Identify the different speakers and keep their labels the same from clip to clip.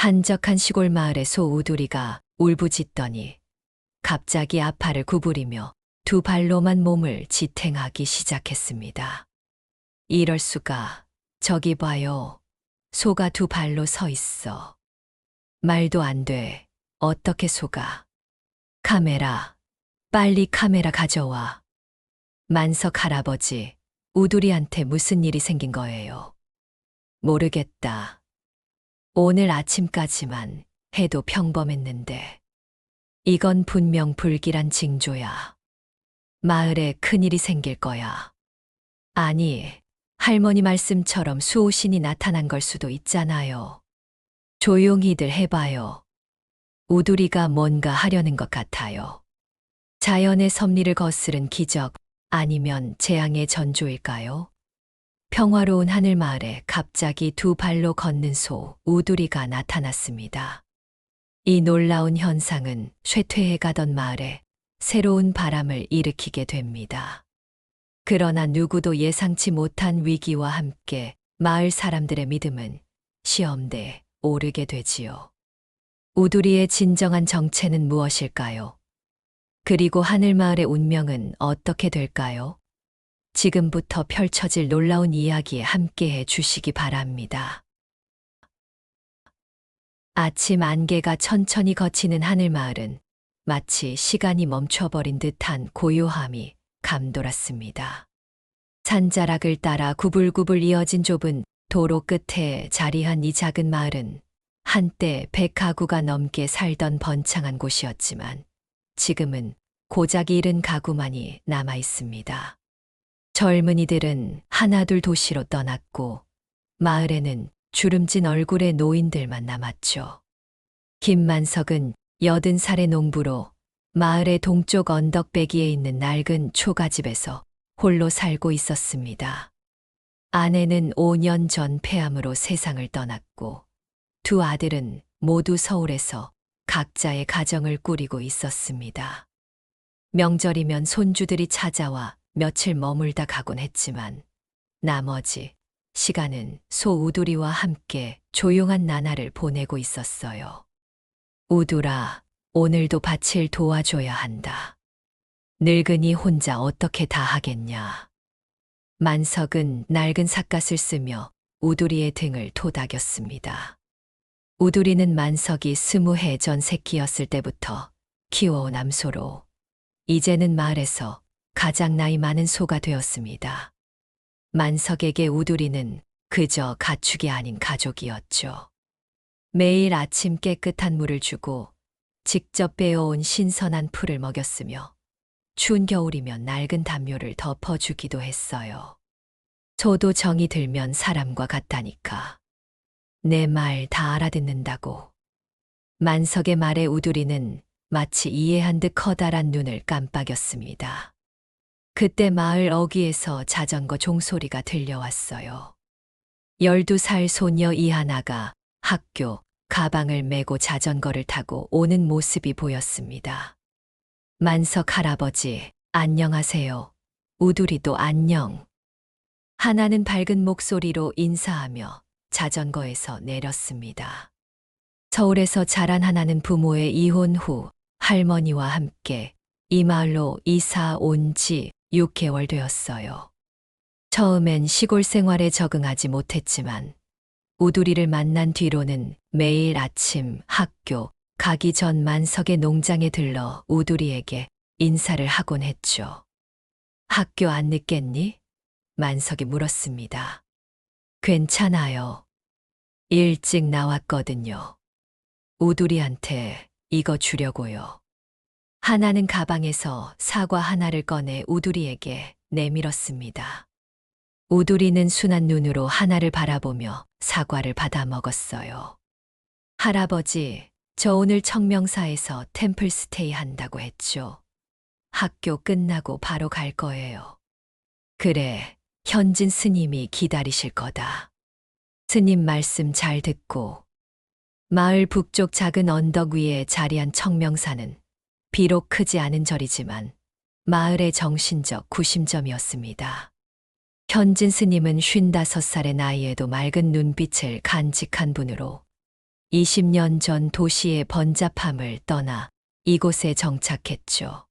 Speaker 1: 한적한 시골 마을의 소 우두리가 울부짖더니 갑자기 아파를 구부리며 두 발로만 몸을 지탱하기 시작했습니다. 이럴 수가, 저기 봐요. 소가 두 발로 서 있어. 말도 안 돼. 어떻게 소가? 카메라, 빨리 카메라 가져와. 만석 할아버지, 우두리한테 무슨 일이 생긴 거예요? 모르겠다. 오늘 아침까지만 해도 평범했는데. 이건 분명 불길한 징조야. 마을에 큰일이 생길 거야. 아니, 할머니 말씀처럼 수호신이 나타난 걸 수도 있잖아요. 조용히들 해봐요. 우두리가 뭔가 하려는 것 같아요. 자연의 섭리를 거스른 기적 아니면 재앙의 전조일까요? 평화로운 하늘 마을에 갑자기 두 발로 걷는 소 우두리가 나타났습니다. 이 놀라운 현상은 쇠퇴해 가던 마을에 새로운 바람을 일으키게 됩니다. 그러나 누구도 예상치 못한 위기와 함께 마을 사람들의 믿음은 시험대에 오르게 되지요. 우두리의 진정한 정체는 무엇일까요? 그리고 하늘마을의 운명은 어떻게 될까요? 지금부터 펼쳐질 놀라운 이야기에 함께해 주시기 바랍니다. 아침 안개가 천천히 걷히는 하늘마을은 마치 시간이 멈춰버린 듯한 고요함이 감돌았습니다. 산자락을 따라 구불구불 이어진 좁은 도로 끝에 자리한 이 작은 마을은 한때 100가구가 넘게 살던 번창한 곳이었지만 지금은 고작 70가구만이 남아 있습니다. 젊은이들은 하나둘 도시로 떠났고 마을에는 주름진 얼굴의 노인들만 남았죠. 김만석은 80살의 농부로 마을의 동쪽 언덕배기에 있는 낡은 초가집에서 홀로 살고 있었습니다. 아내는 5년 전 폐암으로 세상을 떠났고 두 아들은 모두 서울에서 각자의 가정을 꾸리고 있었습니다. 명절이면 손주들이 찾아와 며칠 머물다 가곤 했지만 나머지 시간은 소 우두리와 함께 조용한 나날을 보내고 있었어요. 우두라, 오늘도 밭을 도와줘야 한다. 늙은이 혼자 어떻게 다 하겠냐. 만석은 낡은 삿갓을 쓰며 우두리의 등을 토닥였습니다. 우두리는 만석이 20해 전 새끼였을 때부터 키워온 암소로 이제는 마을에서 가장 나이 많은 소가 되었습니다. 만석에게 우두리는 그저 가축이 아닌 가족이었죠. 매일 아침 깨끗한 물을 주고 직접 베어온 신선한 풀을 먹였으며 추운 겨울이면 낡은 담요를 덮어주기도 했어요. 소도 정이 들면 사람과 같다니까. 내 말 다 알아듣는다고. 만석의 말에 우두리는 마치 이해한 듯 커다란 눈을 깜빡였습니다. 그때 마을 어귀에서 자전거 종소리가 들려왔어요. 12살 소녀 이하나가 학교 가방을 메고 자전거를 타고 오는 모습이 보였습니다. 만석 할아버지, 안녕하세요. 우두리도 안녕. 하나는 밝은 목소리로 인사하며 자전거에서 내렸습니다. 서울에서 자란 하나는 부모의 이혼 후 할머니와 함께 이 마을로 이사 온 지 6개월 되었어요. 처음엔 시골 생활에 적응하지 못했지만 우두리를 만난 뒤로는 매일 아침 학교 가기 전 만석의 농장에 들러 우두리에게 인사를 하곤 했죠. 학교 안 늦겠니? 만석이 물었습니다. 괜찮아요. 일찍 나왔거든요. 우두리한테 이거 주려고요. 하나는 가방에서 사과 하나를 꺼내 우두리에게 내밀었습니다. 우두리는 순한 눈으로 하나를 바라보며 사과를 받아 먹었어요. 할아버지, 저 오늘 청명사에서 템플 스테이 한다고 했죠. 학교 끝나고 바로 갈 거예요. 그래, 현진 스님이 기다리실 거다. 스님 말씀 잘 듣고. 마을 북쪽 작은 언덕 위에 자리한 청명사는 비록 크지 않은 절이지만 마을의 정신적 구심점이었습니다. 현진 스님은 55살의 나이에도 맑은 눈빛을 간직한 분으로 20년 전 도시의 번잡함을 떠나 이곳에 정착했죠.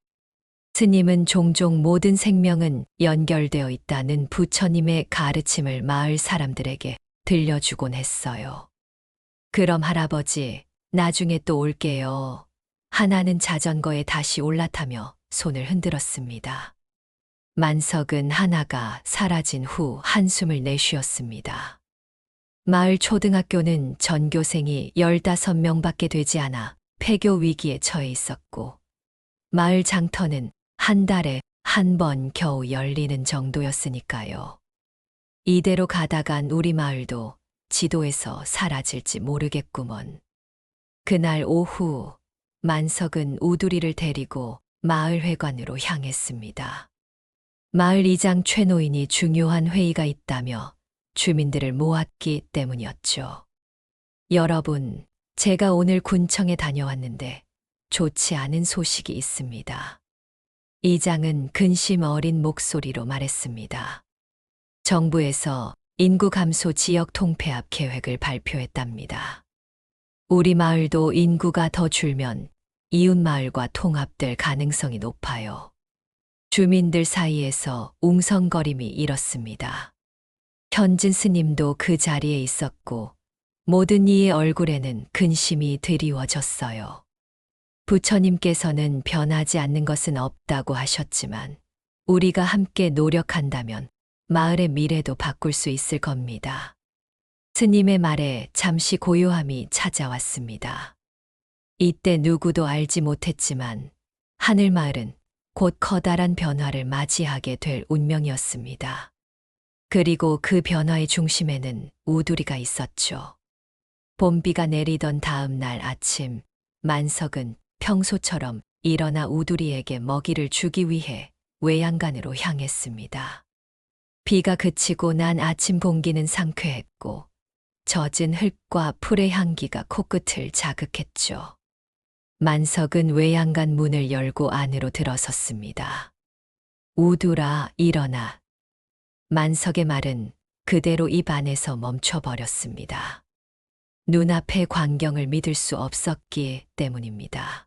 Speaker 1: 스님은 종종 모든 생명은 연결되어 있다는 부처님의 가르침을 마을 사람들에게 들려주곤 했어요. 그럼 할아버지, 나중에 또 올게요. 하나는 자전거에 다시 올라타며 손을 흔들었습니다. 만석은 하나가 사라진 후 한숨을 내쉬었습니다. 마을 초등학교는 전교생이 15명밖에 되지 않아 폐교 위기에 처해 있었고, 마을 장터는 한 달에 한 번 겨우 열리는 정도였으니까요. 이대로 가다간 우리 마을도 지도에서 사라질지 모르겠구먼. 그날 오후, 만석은 우두리를 데리고 마을 회관으로 향했습니다. 마을 이장 최노인이 중요한 회의가 있다며 주민들을 모았기 때문이었죠. 여러분, 제가 오늘 군청에 다녀왔는데 좋지 않은 소식이 있습니다. 이장은 근심 어린 목소리로 말했습니다. 정부에서 인구 감소 지역 통폐합 계획을 발표했답니다. 우리 마을도 인구가 더 줄면 이웃 마을과 통합될 가능성이 높아요. 주민들 사이에서 웅성거림이 일었습니다. 현진 스님도 그 자리에 있었고 모든 이의 얼굴에는 근심이 드리워졌어요. 부처님께서는 변하지 않는 것은 없다고 하셨지만 우리가 함께 노력한다면 마을의 미래도 바꿀 수 있을 겁니다. 스님의 말에 잠시 고요함이 찾아왔습니다. 이때 누구도 알지 못했지만 하늘마을은 곧 커다란 변화를 맞이하게 될 운명이었습니다. 그리고 그 변화의 중심에는 우두리가 있었죠. 봄비가 내리던 다음 날 아침, 만석은 평소처럼 일어나 우두리에게 먹이를 주기 위해 외양간으로 향했습니다. 비가 그치고 난 아침 공기는 상쾌했고 젖은 흙과 풀의 향기가 코끝을 자극했죠. 만석은 외양간 문을 열고 안으로 들어섰습니다. 우두라, 일어나. 만석의 말은 그대로 입 안에서 멈춰버렸습니다. 눈앞의 광경을 믿을 수 없었기 때문입니다.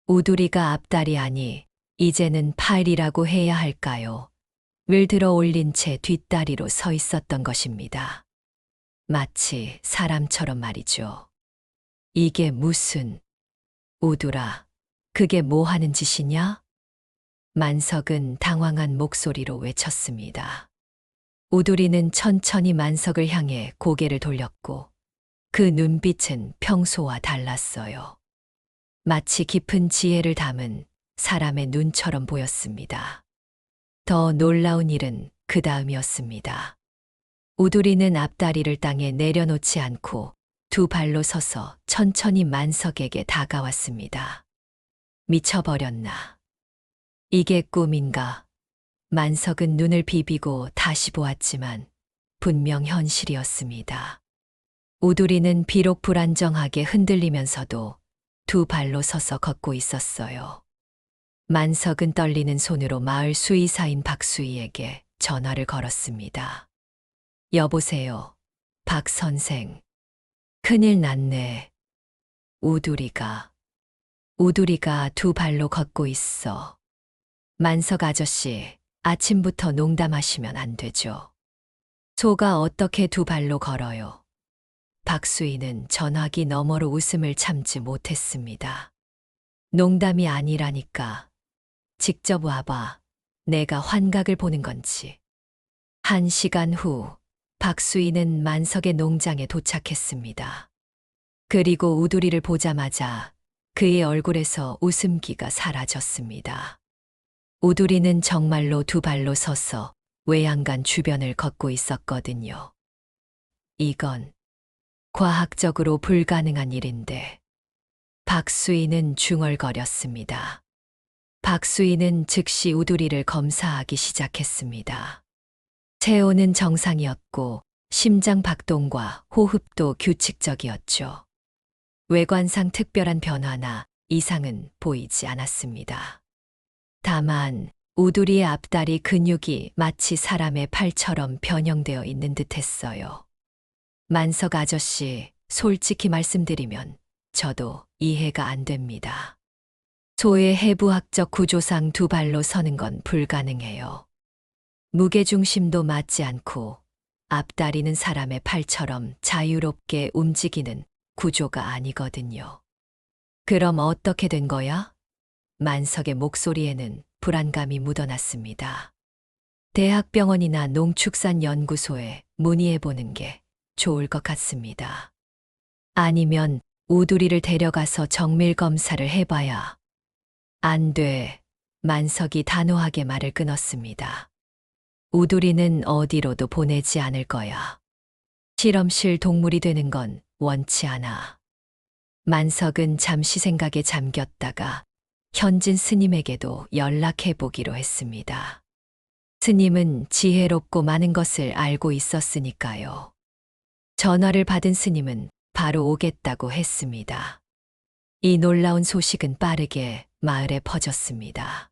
Speaker 1: 우두리가 앞다리 아니 이제는 팔이라고 해야 할까요? 을 들어 올린 채 뒷다리로 서 있었던 것입니다. 마치 사람처럼 말이죠. 이게 무슨... 우두라, 그게 뭐 하는 짓이냐? 만석은 당황한 목소리로 외쳤습니다. 우두리는 천천히 만석을 향해 고개를 돌렸고 그 눈빛은 평소와 달랐어요. 마치 깊은 지혜를 담은 사람의 눈처럼 보였습니다. 더 놀라운 일은 그 다음이었습니다. 우두리는 앞다리를 땅에 내려놓지 않고 두 발로 서서 천천히 만석에게 다가왔습니다. 미쳐버렸나? 이게 꿈인가? 만석은 눈을 비비고 다시 보았지만 분명 현실이었습니다. 우두리는 비록 불안정하게 흔들리면서도 두 발로 서서 걷고 있었어요. 만석은 떨리는 손으로 마을 수의사인 박수희에게 전화를 걸었습니다. 여보세요, 박 선생. 큰일 났네. 우두리가 두 발로 걷고 있어. 만석 아저씨, 아침부터 농담하시면 안 되죠. 소가 어떻게 두 발로 걸어요? 박수희는 전화기 너머로 웃음을 참지 못했습니다. 농담이 아니라니까. 직접 와봐. 내가 환각을 보는 건지. 1시간 후 박수희는 만석의 농장에 도착했습니다. 그리고 우두리를 보자마자 그의 얼굴에서 웃음기가 사라졌습니다. 우두리는 정말로 두 발로 서서 외양간 주변을 걷고 있었거든요. 이건 과학적으로 불가능한 일인데. 박수희는 중얼거렸습니다. 박수희는 즉시 우두리를 검사하기 시작했습니다. 체온은 정상이었고 심장 박동과 호흡도 규칙적이었죠. 외관상 특별한 변화나 이상은 보이지 않았습니다. 다만 우두리의 앞다리 근육이 마치 사람의 팔처럼 변형되어 있는 듯했어요. 만석 아저씨, 솔직히 말씀드리면 저도 이해가 안 됩니다. 소의 해부학적 구조상 두 발로 서는 건 불가능해요. 무게중심도 맞지 않고 앞다리는 사람의 팔처럼 자유롭게 움직이는 구조가 아니거든요. 그럼 어떻게 된 거야? 만석의 목소리에는 불안감이 묻어났습니다. 대학병원이나 농축산연구소에 문의해보는 게 좋을 것 같습니다. 아니면 우두리를 데려가서 정밀 검사를 해봐야. 안 돼. 만석이 단호하게 말을 끊었습니다. 우두리는 어디로도 보내지 않을 거야. 실험실 동물이 되는 건 원치 않아. 만석은 잠시 생각에 잠겼다가 현진 스님에게도 연락해 보기로 했습니다. 스님은 지혜롭고 많은 것을 알고 있었으니까요. 전화를 받은 스님은 바로 오겠다고 했습니다. 이 놀라운 소식은 빠르게 마을에 퍼졌습니다.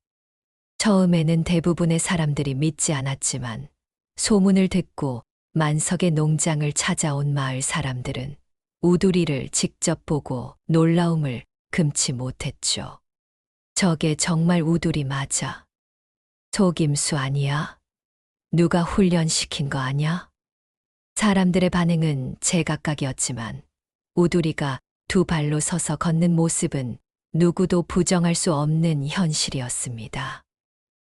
Speaker 1: 처음에는 대부분의 사람들이 믿지 않았지만 소문을 듣고 만석의 농장을 찾아온 마을 사람들은 우두리를 직접 보고 놀라움을 금치 못했죠. 저게 정말 우두리 맞아. 속임수 아니야? 누가 훈련시킨 거 아냐? 사람들의 반응은 제각각이었지만 우두리가 두 발로 서서 걷는 모습은 누구도 부정할 수 없는 현실이었습니다.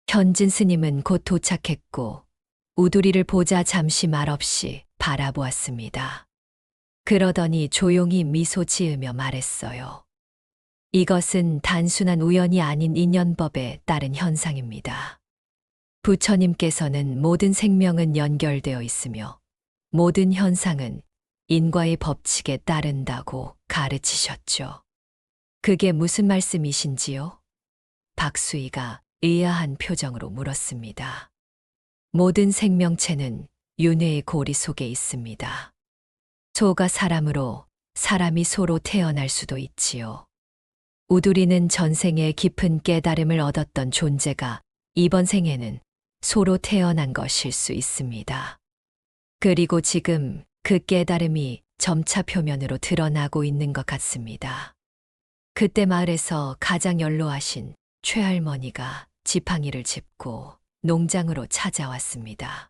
Speaker 1: 현진 스님은 곧 도착했고 우두리를 보자 잠시 말없이 바라보았습니다. 그러더니 조용히 미소 지으며 말했어요. 이것은 단순한 우연이 아닌 인연법에 따른 현상입니다. 부처님께서는 모든 생명은 연결되어 있으며 모든 현상은 인과의 법칙에 따른다고 가르치셨죠. 그게 무슨 말씀이신지요? 박수희가 의아한 표정으로 물었습니다. 모든 생명체는 윤회의 고리 속에 있습니다. 소가 사람으로, 사람이 소로 태어날 수도 있지요. 우두리는 전생에 깊은 깨달음을 얻었던 존재가 이번 생에는 소로 태어난 것일 수 있습니다. 그리고 지금 그 깨달음이 점차 표면으로 드러나고 있는 것 같습니다. 그때 마을에서 가장 연로하신 최할머니가 지팡이를 짚고 농장으로 찾아왔습니다.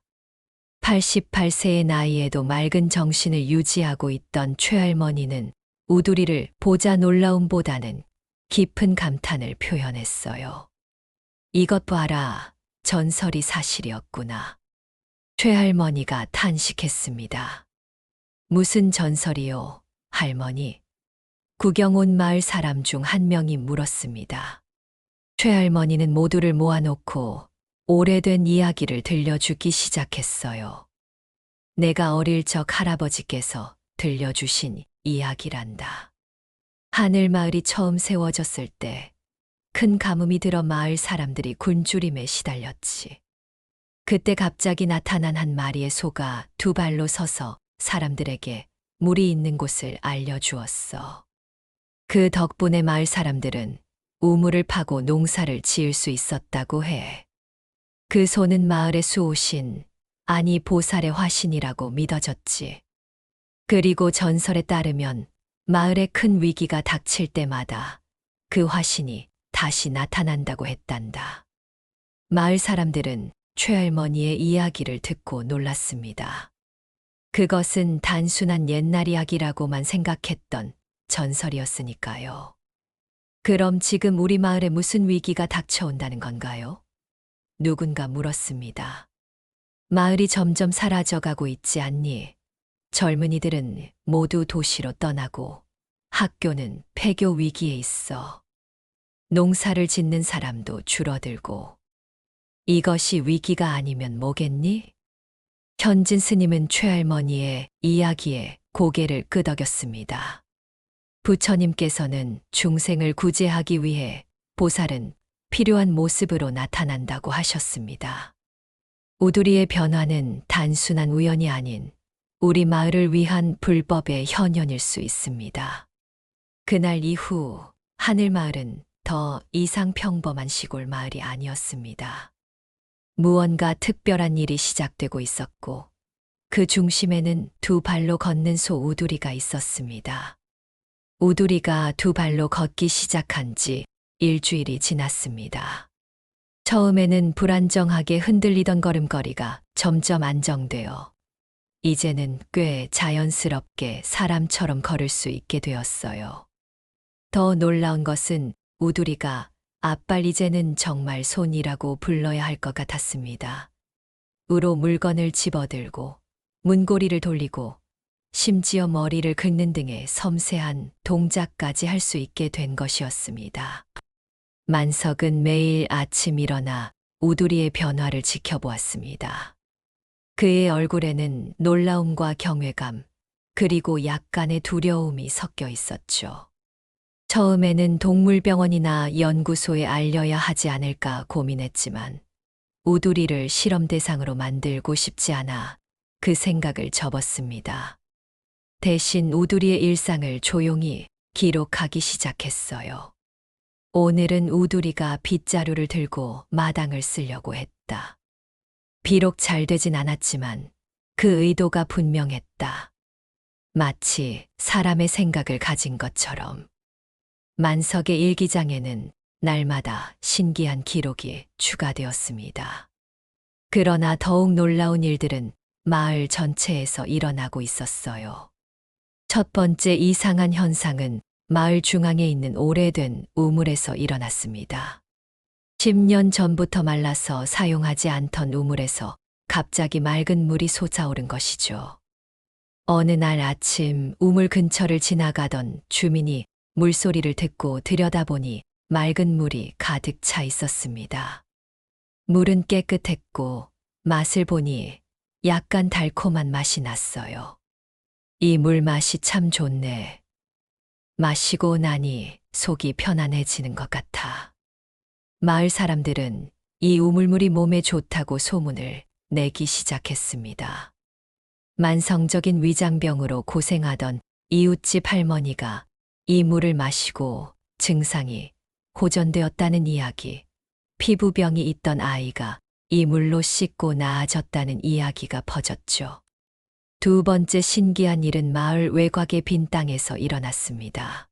Speaker 1: 88세의 나이에도 맑은 정신을 유지하고 있던 최할머니는 우두리를 보자 놀라움보다는 깊은 감탄을 표현했어요. 이것 봐라, 전설이 사실이었구나. 최할머니가 탄식했습니다. 무슨 전설이요, 할머니? 구경 온 마을 사람 중 한 명이 물었습니다. 최할머니는 모두를 모아놓고 오래된 이야기를 들려주기 시작했어요. 내가 어릴 적 할아버지께서 들려주신 이야기란다. 하늘 마을이 처음 세워졌을 때 큰 가뭄이 들어 마을 사람들이 굶주림에 시달렸지. 그때 갑자기 나타난 한 마리의 소가 두 발로 서서 사람들에게 물이 있는 곳을 알려주었어. 그 덕분에 마을 사람들은 우물을 파고 농사를 지을 수 있었다고 해. 그 소는 마을의 수호신, 아니 보살의 화신이라고 믿어졌지. 그리고 전설에 따르면 마을에 큰 위기가 닥칠 때마다 그 화신이 다시 나타난다고 했단다. 마을 사람들은 최할머니의 이야기를 듣고 놀랐습니다. 그것은 단순한 옛날 이야기라고만 생각했던 전설이었으니까요. 그럼 지금 우리 마을에 무슨 위기가 닥쳐온다는 건가요? 누군가 물었습니다. 마을이 점점 사라져가고 있지 않니? 젊은이들은 모두 도시로 떠나고 학교는 폐교 위기에 있어. 농사를 짓는 사람도 줄어들고. 이것이 위기가 아니면 뭐겠니? 현진 스님은 최할머니의 이야기에 고개를 끄덕였습니다. 부처님께서는 중생을 구제하기 위해 보살은 필요한 모습으로 나타난다고 하셨습니다. 우두리의 변화는 단순한 우연이 아닌 우리 마을을 위한 불법의 현현일 수 있습니다. 그날 이후 하늘마을은 더 이상 평범한 시골 마을이 아니었습니다. 무언가 특별한 일이 시작되고 있었고 그 중심에는 두 발로 걷는 소 우두리가 있었습니다. 우두리가 두 발로 걷기 시작한 지 일주일이 지났습니다. 처음에는 불안정하게 흔들리던 걸음걸이가 점점 안정되어 이제는 꽤 자연스럽게 사람처럼 걸을 수 있게 되었어요. 더 놀라운 것은 우두리가 앞발 이제는 정말 손이라고 불러야 할 것 같았습니다. 우로 물건을 집어들고 문고리를 돌리고 심지어 머리를 긁는 등의 섬세한 동작까지 할 수 있게 된 것이었습니다. 만석은 매일 아침 일어나 우두리의 변화를 지켜보았습니다. 그의 얼굴에는 놀라움과 경외감, 그리고 약간의 두려움이 섞여 있었죠. 처음에는 동물병원이나 연구소에 알려야 하지 않을까 고민했지만 우두리를 실험 대상으로 만들고 싶지 않아 그 생각을 접었습니다. 대신 우두리의 일상을 조용히 기록하기 시작했어요. 오늘은 우두리가 빗자루를 들고 마당을 쓰려고 했다. 비록 잘 되진 않았지만 그 의도가 분명했다. 마치 사람의 생각을 가진 것처럼. 만석의 일기장에는 날마다 신기한 기록이 추가되었습니다. 그러나 더욱 놀라운 일들은 마을 전체에서 일어나고 있었어요. 첫 번째 이상한 현상은 마을 중앙에 있는 오래된 우물에서 일어났습니다. 10년 전부터 말라서 사용하지 않던 우물에서 갑자기 맑은 물이 솟아오른 것이죠. 어느 날 아침 우물 근처를 지나가던 주민이 물소리를 듣고 들여다보니 맑은 물이 가득 차 있었습니다. 물은 깨끗했고 맛을 보니 약간 달콤한 맛이 났어요. 이 물 맛이 참 좋네. 마시고 나니 속이 편안해지는 것 같아. 마을 사람들은 이 우물물이 몸에 좋다고 소문을 내기 시작했습니다. 만성적인 위장병으로 고생하던 이웃집 할머니가 이 물을 마시고 증상이 호전되었다는 이야기, 피부병이 있던 아이가 이 물로 씻고 나아졌다는 이야기가 퍼졌죠. 두 번째 신기한 일은 마을 외곽의 빈 땅에서 일어났습니다.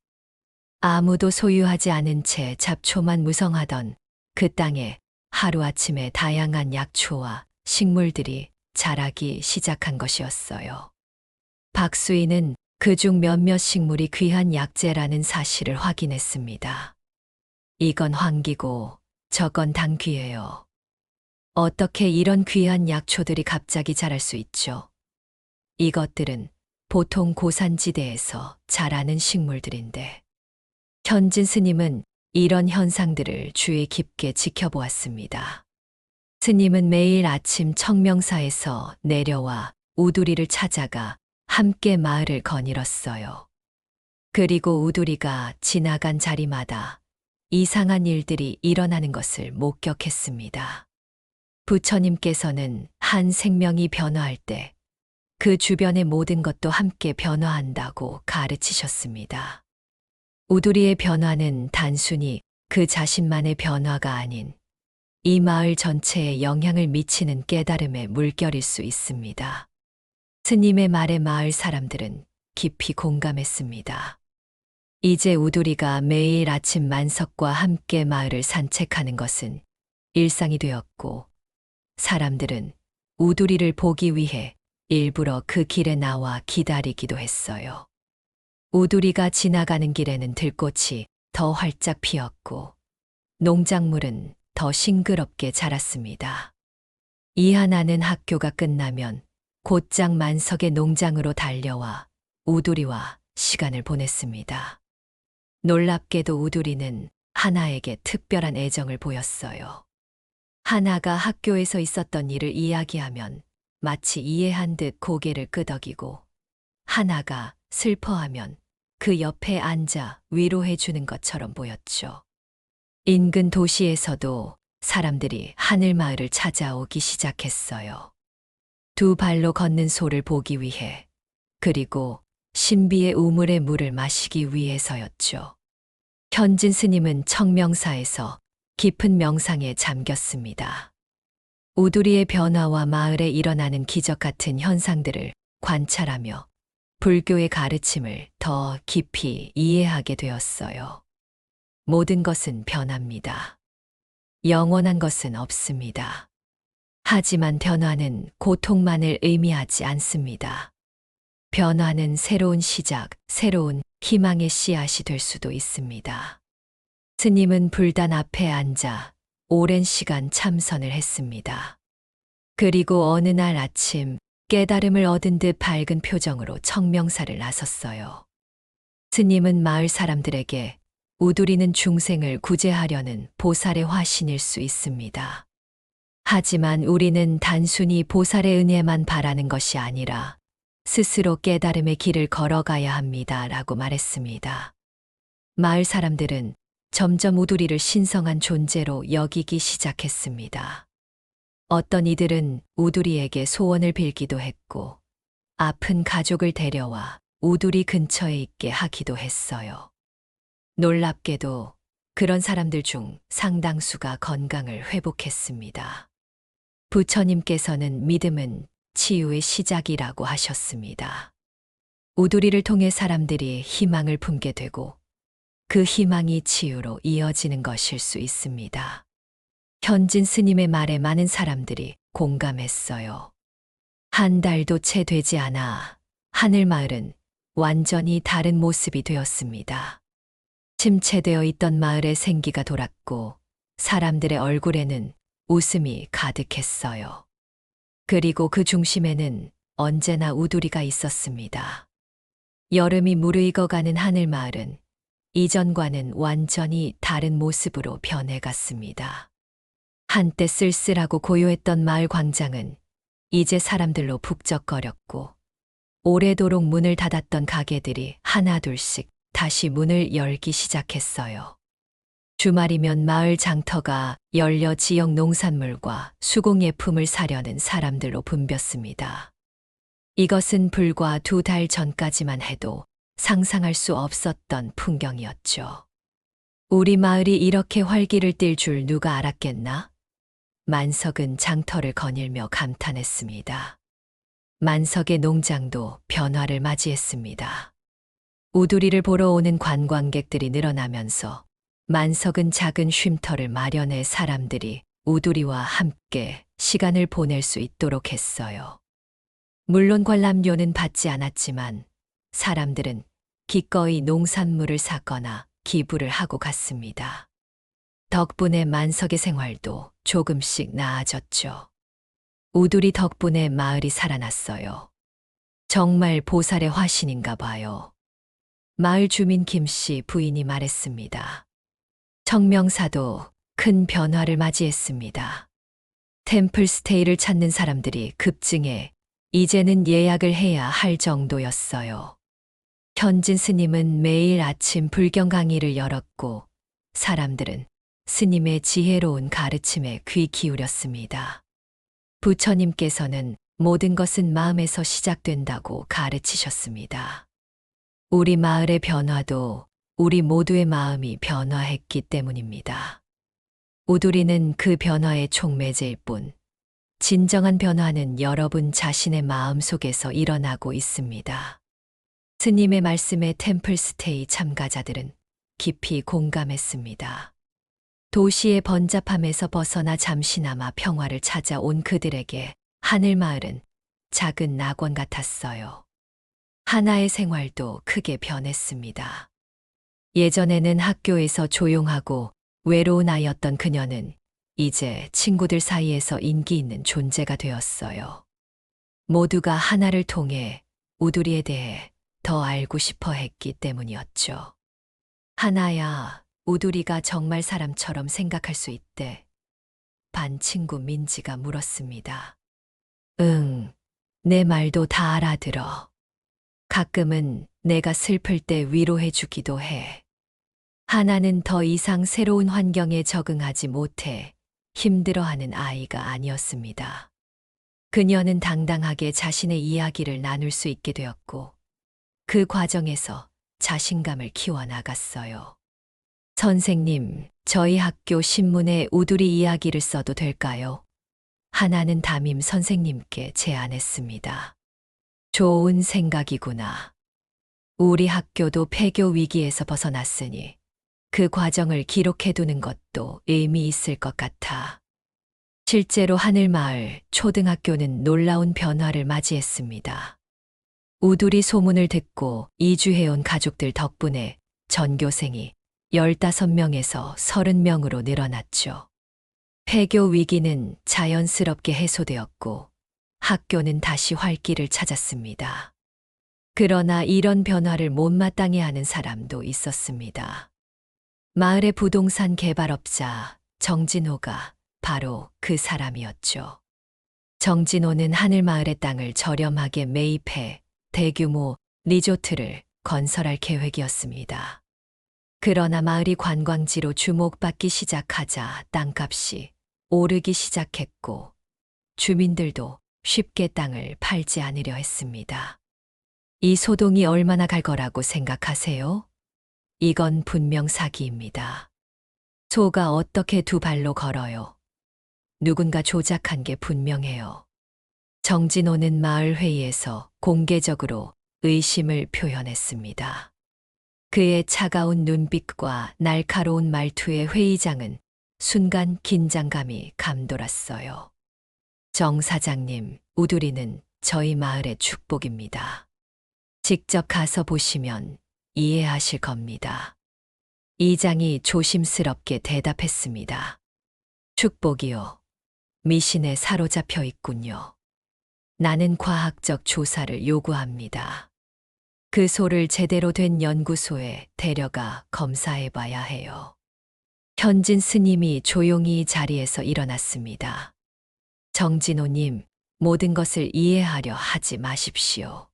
Speaker 1: 아무도 소유하지 않은 채 잡초만 무성하던 그 땅에 하루아침에 다양한 약초와 식물들이 자라기 시작한 것이었어요. 박수인은 그중 몇몇 식물이 귀한 약재라는 사실을 확인했습니다. 이건 황기고 저건 당귀예요. 어떻게 이런 귀한 약초들이 갑자기 자랄 수 있죠? 이것들은 보통 고산지대에서 자라는 식물들인데 현진 스님은 이런 현상들을 주의 깊게 지켜보았습니다. 스님은 매일 아침 청명사에서 내려와 우두리를 찾아가 함께 마을을 거닐었어요. 그리고 우두리가 지나간 자리마다 이상한 일들이 일어나는 것을 목격했습니다. 부처님께서는 한 생명이 변화할 때 그 주변의 모든 것도 함께 변화한다고 가르치셨습니다. 우두리의 변화는 단순히 그 자신만의 변화가 아닌 이 마을 전체에 영향을 미치는 깨달음의 물결일 수 있습니다. 스님의 말에 마을 사람들은 깊이 공감했습니다. 이제 우두리가 매일 아침 만석과 함께 마을을 산책하는 것은 일상이 되었고 사람들은 우두리를 보기 위해 일부러 그 길에 나와 기다리기도 했어요. 우두리가 지나가는 길에는 들꽃이 더 활짝 피었고 농작물은 더 싱그럽게 자랐습니다. 이하나는 학교가 끝나면 곧장 만석의 농장으로 달려와 우두리와 시간을 보냈습니다. 놀랍게도 우두리는 하나에게 특별한 애정을 보였어요. 하나가 학교에서 있었던 일을 이야기하면 마치 이해한 듯 고개를 끄덕이고 하나가 슬퍼하면 그 옆에 앉아 위로해 주는 것처럼 보였죠. 인근 도시에서도 사람들이 하늘마을을 찾아오기 시작했어요. 두 발로 걷는 소를 보기 위해, 그리고 신비의 우물의 물을 마시기 위해서였죠. 현진 스님은 청명사에서 깊은 명상에 잠겼습니다. 우두리의 변화와 마을에 일어나는 기적 같은 현상들을 관찰하며 불교의 가르침을 더 깊이 이해하게 되었어요. 모든 것은 변합니다. 영원한 것은 없습니다. 하지만 변화는 고통만을 의미하지 않습니다. 변화는 새로운 시작, 새로운 희망의 씨앗이 될 수도 있습니다. 스님은 불단 앞에 앉아 오랜 시간 참선을 했습니다. 그리고 어느 날 아침 깨달음을 얻은 듯 밝은 표정으로 청명사를 나섰어요. 스님은 마을 사람들에게 우두리는 중생을 구제하려는 보살의 화신일 수 있습니다. 하지만 우리는 단순히 보살의 은혜만 바라는 것이 아니라 스스로 깨달음의 길을 걸어가야 합니다. 라고 말했습니다. 마을 사람들은 점점 우두리를 신성한 존재로 여기기 시작했습니다. 어떤 이들은 우두리에게 소원을 빌기도 했고, 아픈 가족을 데려와 우두리 근처에 있게 하기도 했어요. 놀랍게도 그런 사람들 중 상당수가 건강을 회복했습니다. 부처님께서는 믿음은 치유의 시작이라고 하셨습니다. 우두리를 통해 사람들이 희망을 품게 되고 그 희망이 치유로 이어지는 것일 수 있습니다. 현진 스님의 말에 많은 사람들이 공감했어요. 한 달도 채 되지 않아 하늘마을은 완전히 다른 모습이 되었습니다. 침체되어 있던 마을에 생기가 돌았고 사람들의 얼굴에는 웃음이 가득했어요. 그리고 그 중심에는 언제나 우두리가 있었습니다. 여름이 무르익어가는 하늘마을은 이전과는 완전히 다른 모습으로 변해갔습니다. 한때 쓸쓸하고 고요했던 마을 광장은 이제 사람들로 북적거렸고 오래도록 문을 닫았던 가게들이 하나둘씩 다시 문을 열기 시작했어요. 주말이면 마을 장터가 열려 지역 농산물과 수공예품을 사려는 사람들로 붐볐습니다. 이것은 불과 2달 전까지만 해도 상상할 수 없었던 풍경이었죠. 우리 마을이 이렇게 활기를 띨 줄 누가 알았겠나? 만석은 장터를 거닐며 감탄했습니다. 만석의 농장도 변화를 맞이했습니다. 우두리를 보러 오는 관광객들이 늘어나면서 만석은 작은 쉼터를 마련해 사람들이 우두리와 함께 시간을 보낼 수 있도록 했어요. 물론 관람료는 받지 않았지만 사람들은 기꺼이 농산물을 사거나 기부를 하고 갔습니다. 덕분에 만석의 생활도 조금씩 나아졌죠. 우두리 덕분에 마을이 살아났어요. 정말 보살의 화신인가 봐요. 마을 주민 김씨 부인이 말했습니다. 청명사도 큰 변화를 맞이했습니다. 템플스테이를 찾는 사람들이 급증해 이제는 예약을 해야 할 정도였어요. 현진 스님은 매일 아침 불경 강의를 열었고 사람들은 스님의 지혜로운 가르침에 귀 기울였습니다. 부처님께서는 모든 것은 마음에서 시작된다고 가르치셨습니다. 우리 마을의 변화도 우리 모두의 마음이 변화했기 때문입니다. 우두리는 그 변화의 촉매제일 뿐, 진정한 변화는 여러분 자신의 마음 속에서 일어나고 있습니다. 스님의 말씀에 템플스테이 참가자들은 깊이 공감했습니다. 도시의 번잡함에서 벗어나 잠시나마 평화를 찾아온 그들에게 하늘마을은 작은 낙원 같았어요. 하나의 생활도 크게 변했습니다. 예전에는 학교에서 조용하고 외로운 아이였던 그녀는 이제 친구들 사이에서 인기 있는 존재가 되었어요. 모두가 하나를 통해 우두리에 대해 더 알고 싶어 했기 때문이었죠. 하나야, 우두리가 정말 사람처럼 생각할 수 있대. 반 친구 민지가 물었습니다. 응, 내 말도 다 알아들어. 가끔은 내가 슬플 때 위로해 주기도 해. 하나는 더 이상 새로운 환경에 적응하지 못해 힘들어하는 아이가 아니었습니다. 그녀는 당당하게 자신의 이야기를 나눌 수 있게 되었고 그 과정에서 자신감을 키워나갔어요. 선생님, 저희 학교 신문에 우두리 이야기를 써도 될까요? 하나는 담임 선생님께 제안했습니다. 좋은 생각이구나. 우리 학교도 폐교 위기에서 벗어났으니 그 과정을 기록해두는 것도 의미 있을 것 같아. 실제로 하늘마을 초등학교는 놀라운 변화를 맞이했습니다. 우두리 소문을 듣고 이주해온 가족들 덕분에 전교생이 15명에서 30명으로 늘어났죠. 폐교 위기는 자연스럽게 해소되었고 학교는 다시 활기를 찾았습니다. 그러나 이런 변화를 못마땅해 하는 사람도 있었습니다. 마을의 부동산 개발업자 정진호가 바로 그 사람이었죠. 정진호는 하늘마을의 땅을 저렴하게 매입해 대규모 리조트를 건설할 계획이었습니다. 그러나 마을이 관광지로 주목받기 시작하자 땅값이 오르기 시작했고 주민들도 쉽게 땅을 팔지 않으려 했습니다. 이 소동이 얼마나 갈 거라고 생각하세요? 이건 분명 사기입니다. 소가 어떻게 두 발로 걸어요? 누군가 조작한 게 분명해요. 정진호는 마을 회의에서 공개적으로 의심을 표현했습니다. 그의 차가운 눈빛과 날카로운 말투에 회의장은 순간 긴장감이 감돌았어요. 정 사장님, 우두리는 저희 마을의 축복입니다. 직접 가서 보시면 이해하실 겁니다. 이장이 조심스럽게 대답했습니다. 축복이요. 미신에 사로잡혀 있군요. 나는 과학적 조사를 요구합니다. 그 소를 제대로 된 연구소에 데려가 검사해 봐야 해요. 현진 스님이 조용히 자리에서 일어났습니다. 정진호님, 모든 것을 이해하려 하지 마십시오.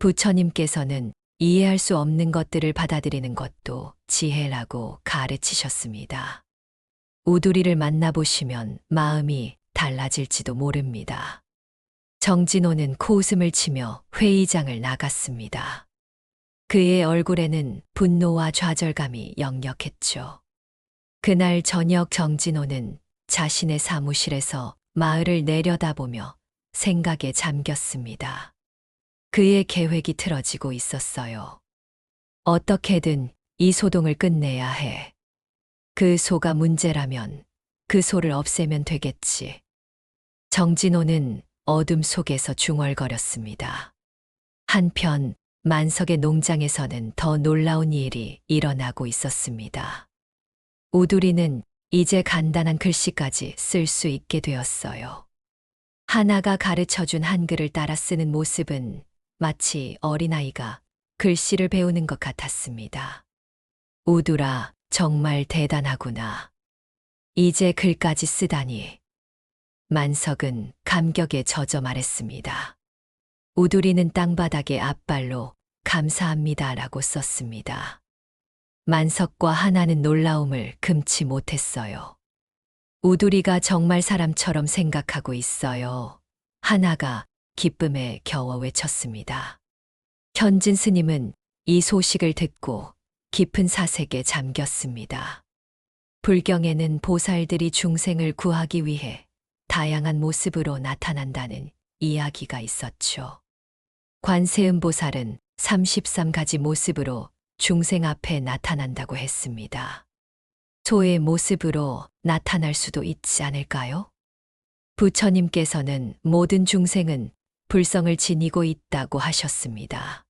Speaker 1: 부처님께서는 이해할 수 없는 것들을 받아들이는 것도 지혜라고 가르치셨습니다. 우두리를 만나보시면 마음이 달라질지도 모릅니다. 정진호는 코웃음을 치며 회의장을 나갔습니다. 그의 얼굴에는 분노와 좌절감이 역력했죠. 그날 저녁 정진호는 자신의 사무실에서 마을을 내려다보며 생각에 잠겼습니다. 그의 계획이 틀어지고 있었어요. 어떻게든 이 소동을 끝내야 해. 그 소가 문제라면 그 소를 없애면 되겠지. 정진호는 어둠 속에서 중얼거렸습니다. 한편 만석의 농장에서는 더 놀라운 일이 일어나고 있었습니다. 우두리는 이제 간단한 글씨까지 쓸 수 있게 되었어요. 하나가 가르쳐준 한글을 따라 쓰는 모습은 마치 어린아이가 글씨를 배우는 것 같았습니다. 우두라, 정말 대단하구나. 이제 글까지 쓰다니. 만석은 감격에 젖어 말했습니다. 우두리는 땅바닥에 앞발로 감사합니다라고 썼습니다. 만석과 하나는 놀라움을 금치 못했어요. 우두리가 정말 사람처럼 생각하고 있어요. 하나가 기쁨에 겨워 외쳤습니다. 현진 스님은 이 소식을 듣고 깊은 사색에 잠겼습니다. 불경에는 보살들이 중생을 구하기 위해 다양한 모습으로 나타난다는 이야기가 있었죠. 관세음 보살은 33가지 모습으로 중생 앞에 나타난다고 했습니다. 소의 모습으로 나타날 수도 있지 않을까요? 부처님께서는 모든 중생은 불성을 지니고 있다고 하셨습니다.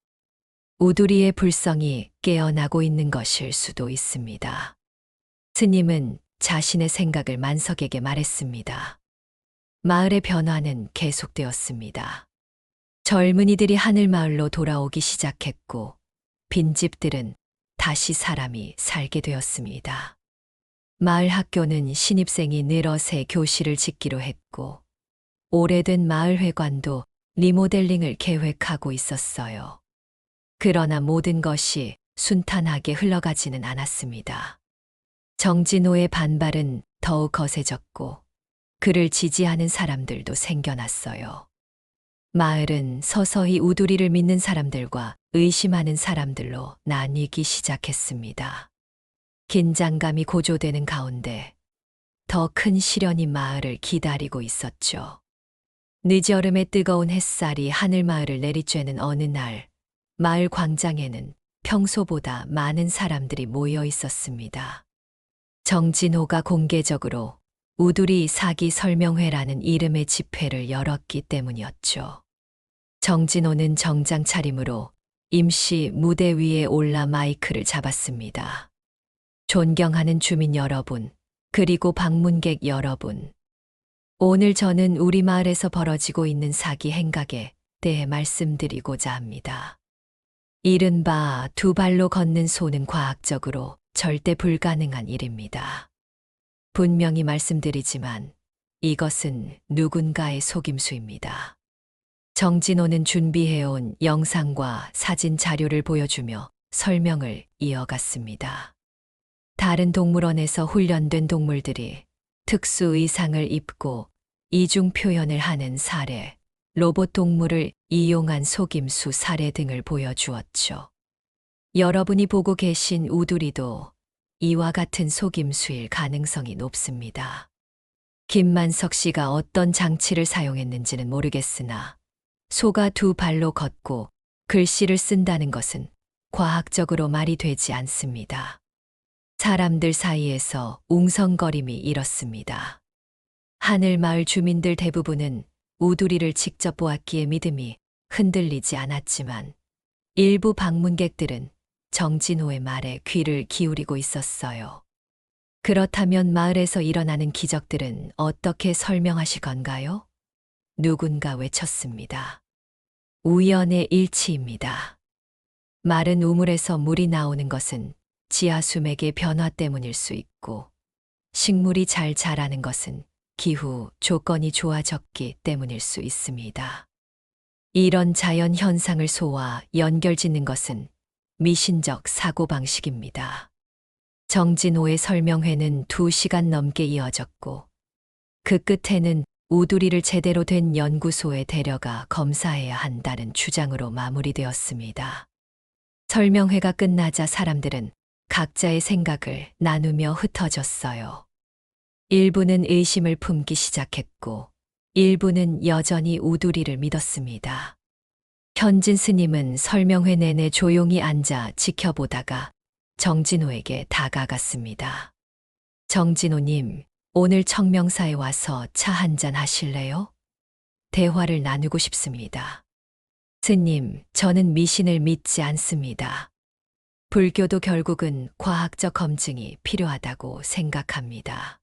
Speaker 1: 우두리의 불성이 깨어나고 있는 것일 수도 있습니다. 스님은 자신의 생각을 만석에게 말했습니다. 마을의 변화는 계속되었습니다. 젊은이들이 하늘마을로 돌아오기 시작했고 빈집들은 다시 사람이 살게 되었습니다. 마을 학교는 신입생이 늘어 새 교실을 짓기로 했고 오래된 마을 회관도 리모델링을 계획하고 있었어요. 그러나 모든 것이 순탄하게 흘러가지는 않았습니다. 정진호의 반발은 더욱 거세졌고 그를 지지하는 사람들도 생겨났어요. 마을은 서서히 우두리를 믿는 사람들과 의심하는 사람들로 나뉘기 시작했습니다. 긴장감이 고조되는 가운데 더 큰 시련이 마을을 기다리고 있었죠. 늦여름의 뜨거운 햇살이 하늘 마을을 내리쬐는 어느 날, 마을 광장에는 평소보다 많은 사람들이 모여 있었습니다. 정진호가 공개적으로 우두리 사기 설명회라는 이름의 집회를 열었기 때문이었죠. 정진호는 정장 차림으로 임시 무대 위에 올라 마이크를 잡았습니다. 존경하는 주민 여러분, 그리고 방문객 여러분. 오늘 저는 우리 마을에서 벌어지고 있는 사기 행각에 대해 말씀드리고자 합니다. 이른바 두 발로 걷는 소는 과학적으로 절대 불가능한 일입니다. 분명히 말씀드리지만 이것은 누군가의 속임수입니다. 정진호는 준비해온 영상과 사진 자료를 보여주며 설명을 이어갔습니다. 다른 동물원에서 훈련된 동물들이 특수 의상을 입고 이중 표현을 하는 사례, 로봇 동물을 이용한 속임수 사례 등을 보여주었죠. 여러분이 보고 계신 우두리도 이와 같은 속임수일 가능성이 높습니다. 김만석 씨가 어떤 장치를 사용했는지는 모르겠으나 소가 두 발로 걷고 글씨를 쓴다는 것은 과학적으로 말이 되지 않습니다. 사람들 사이에서 웅성거림이 일었습니다. 하늘마을 주민들 대부분은 우두리를 직접 보았기에 믿음이 흔들리지 않았지만 일부 방문객들은 정진호의 말에 귀를 기울이고 있었어요. 그렇다면 마을에서 일어나는 기적들은 어떻게 설명하실 건가요? 누군가 외쳤습니다. 우연의 일치입니다. 마른 우물에서 물이 나오는 것은 지하수맥의 변화 때문일 수 있고, 식물이 잘 자라는 것은 기후 조건이 좋아졌기 때문일 수 있습니다. 이런 자연 현상을 소와 연결짓는 것은 미신적 사고방식입니다. 정진호의 설명회는 2시간 넘게 이어졌고, 그 끝에는 우두리를 제대로 된 연구소에 데려가 검사해야 한다는 주장으로 마무리되었습니다. 설명회가 끝나자 사람들은 각자의 생각을 나누며 흩어졌어요. 일부는 의심을 품기 시작했고, 일부는 여전히 우두리를 믿었습니다. 현진 스님은 설명회 내내 조용히 앉아 지켜보다가 정진호에게 다가갔습니다. 정진호님, 오늘 청명사에 와서 차 한잔 하실래요? 대화를 나누고 싶습니다. 스님, 저는 미신을 믿지 않습니다. 불교도 결국은 과학적 검증이 필요하다고 생각합니다.